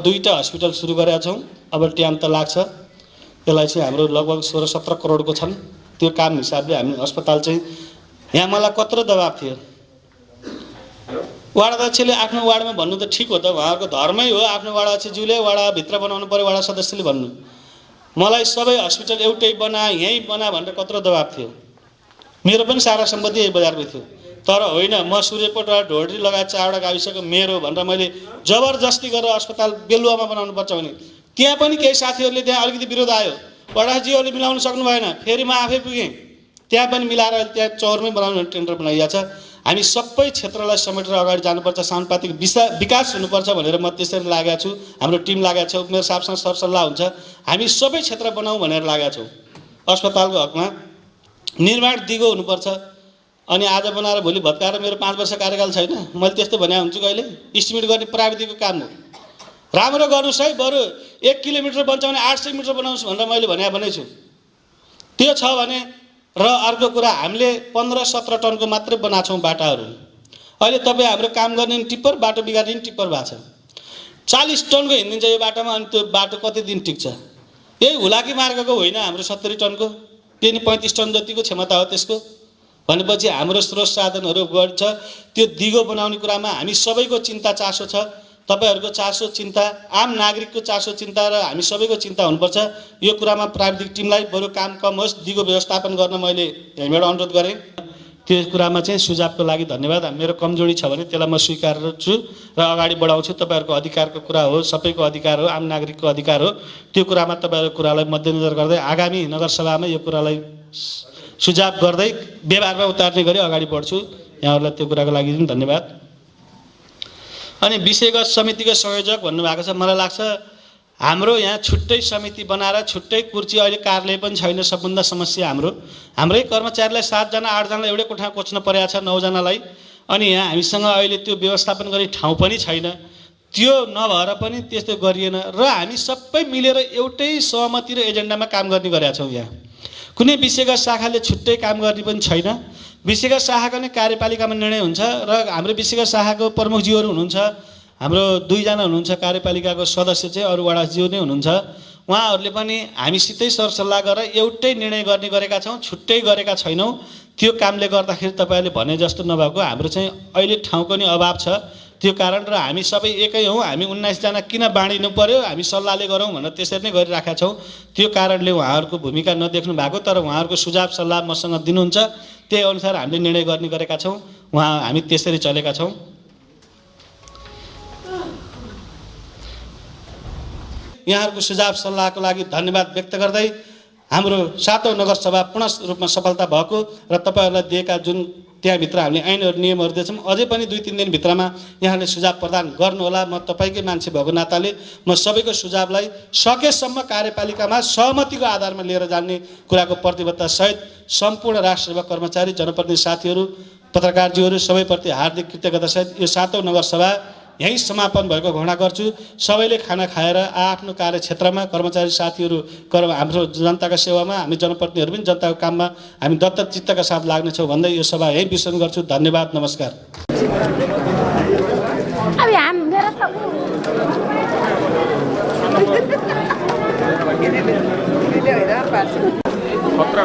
2टा हस्पिटल सुरु गरेका छौँ। अब टाइम त लाग्छ, यसलाई चाहिँ हाम्रो लगभग 16-17 करोडको छन्। त्यो काम हिसाबले हामी अस्पताल चाहिँ, यहाँ मलाई कत्रो दबाब थियो। वाडा अध्यक्षले आफ्नो वार्डमा भन्नु त ठिक हो त, उहाँहरूको धर्मै हो। आफ्नो वाडा अध्यक्षज्यूले वाडाभित्र बनाउनु पर्यो, वाडा सदस्यले भन्नु। मलाई सबै हस्पिटल एउटै बना, यहीँ बना भनेर कत्रो दबाब थियो। मेरो पनि सारा सम्पत्ति यही बजारमै थियो। तर होइन, म सूर्यपट ढोडी लगायत 4वटा गाविसको मेरो भनेर मैले जबरजस्ती गरेर अस्पताल बेलुवामा बनाउनुपर्छ भने त्यहाँ पनि केही साथीहरूले त्यहाँ अलिकति विरोध आयो। वडाजीहरूले मिलाउन सक्नु भएन। फेरि म आफै पुगेँ, त्यहाँ पनि मिलाएर त्यहाँ चौरमै बनाउनु टेन्डर बनाइएको छ। हामी सबै क्षेत्रलाई समेटेर अगाडि जानुपर्छ, समानुपातिक विकास हुनुपर्छ भनेर म त्यसरी लागेको छु। हाम्रो टिम लागेको छ, मेरो साहबसँग सरसल्लाह हुन्छ। हामी सबै क्षेत्र बनाऊँ भनेर लागेका छौँ। अस्पतालको हकमा निर्माण दिगो हुनुपर्छ। अनि आज बनाएर भोलि भत्काएर मेरो 5 वर्ष कार्यकाल छैन, मैले त्यस्तो भने हुन्छु कहिले? इस्टिमेट गर्ने प्राविधिकको काम हो। राम्रो गर्नुहोस् है, बरु 1 किलोमिटर बन्छ भने 800 मिटर बनाउँछु भनेर मैले भनेको छु। त्यो छ भने। र अर्को कुरा, हामीले 15-17 टनको मात्रै बनाएको छौँ बाटाहरू। अहिले तपाईँ हाम्रो काम गर्ने टिप्पर, बाटो बिगार्ने टिप्पर भएको छ। 40 टनको हिँडिदिन्छ यो बाटोमा, अनि त्यो बाटो कति दिन टिक्छ? यही हुलाकी मार्गको होइन हाम्रो 70 टनको, त्यही नि 35 टन जतिको क्षमता हो त्यसको। भनेपछि हाम्रो स्रोत साधनहरू बढ्छ। त्यो दिगो बनाउने कुरामा हामी सबैको चिन्ता चासो छ। तपाईहरूको चासो चिन्ता, आम नागरिकको चासो चिन्ता र हामी सबैको चिन्ता हुनुपर्छ। यो कुरामा प्राविधिक टिमलाई बरु काम कम होस्, दिगो व्यवस्थापन गर्न मैले यहीँबाट अनुरोध गरेँ। त्यो कुरामा चाहिँ सुझावको लागि धन्यवाद। मेरो कमजोरी छ भने त्यसलाई म स्वीकार छु र अगाडि बढाउँछु। तपाईँहरूको अधिकारको कुरा हो, सबैको अधिकार हो, आम नागरिकको अधिकार हो। त्यो कुरामा तपाईँहरूको कुरालाई मध्यनजर गर्दै आगामी नगरसभामा यो कुरालाई सुझाव गर्दै व्यवहारमा उतार्ने गरी अगाडि बढ्छु। यहाँहरूलाई त्यो कुराको लागि पनि धन्यवाद। अनि विषयगत समितिको संयोजक भन्नुभएको छ। मलाई लाग्छ हाम्रो यहाँ छुट्टै समिति बनाएर छुट्टै कुर्सी, अहिले कार्यालय पनि छैन, सबभन्दा समस्या हाम्रै कर्मचारीलाई 7 जना 8 जनालाई एउटै कोठामा कोच्न परेको छ, 9 जनालाई। अनि यहाँ हामीसँग अहिले त्यो व्यवस्थापन गर्ने ठाउँ पनि छैन। त्यो नभएर पनि त्यस्तो गरिएन र हामी सबै मिलेर एउटै सहमति र एजेन्डामा काम गर्ने गरेका छौँ। यहाँ कुनै विषयगत शाखाले छुट्टै काम गर्ने पनि छैन। विषयगत शाखाको नै कार्यपालिकामा निर्णय हुन्छ र हाम्रो विषयगत शाखाको प्रमुखज्यूहरू हुनुहुन्छ। हाम्रो 2 जना हुनुहुन्छ कार्यपालिकाको सदस्य चाहिँ, अरू वडाज्यू नै हुनुहुन्छ। उहाँहरूले पनि हामीसितै सरसल्लाह गरेर एउटै निर्णय गर्ने गरेका छौँ, छुट्टै गरेका छैनौँ। त्यो कामले गर्दाखेरि तपाईँहरूले भने जस्तो नभएको, हाम्रो चाहिँ अहिले ठाउँको नि अभाव छ। त्यो कारण र हामी सबै एकै हौँ, हामी 19 जना किन बाँडिनु पर्यो, हामी सल्लाहले गरौँ भनेर त्यसरी नै गरिराखेका छौँ। त्यो कारणले उहाँहरूको भूमिका नदेख्नु भएको, तर उहाँहरूको सुझाव सल्लाह मसँग दिनुहुन्छ, त्यही अनुसार हामीले निर्णय गर्ने गरेका छौँ। हामी त्यसरी चलेका छौँ। यहाँहरूको सुझाव सल्लाहको लागि धन्यवाद व्यक्त गर्दै हाम्रो 7औं नगरसभा पूर्ण रूपमा सफलता भएको र तपाईँहरूलाई दिएका जुन त्यहाँभित्र हामीले ऐनहरू नियमहरू दिएछौँ, अझै पनि 2-3 दिनभित्रमा यहाँले सुझाव प्रदान गर्नुहोला। म तपाईँकै मान्छे भएको नाताले म सबैको सुझावलाई सकेसम्म कार्यपालिकामा सहमतिको आधारमा लिएर जाने कुराको प्रतिबद्धता सहित सम्पूर्ण राष्ट्रसेवा कर्मचारी, जनप्रतिनिधि साथीहरू, पत्रकारज्यूहरू सबैप्रति हार्दिक कृतज्ञता सहित यो 7औं नगरसभा यहीँ समापन भएको घोषणा गर्छु। सबैले खाना खाएर आफ्नो कार्यक्षेत्रमा कर्मचारी साथीहरू हाम्रो जनताका सेवामा, हामी जनप्रतिनिधिहरू पनि जनताको काममा हामी दत्त चित्तका साथ लाग्नेछौँ भन्दै यो सभा यहीँ विसर्जन गर्छु। धन्यवाद, नमस्कार। खतरा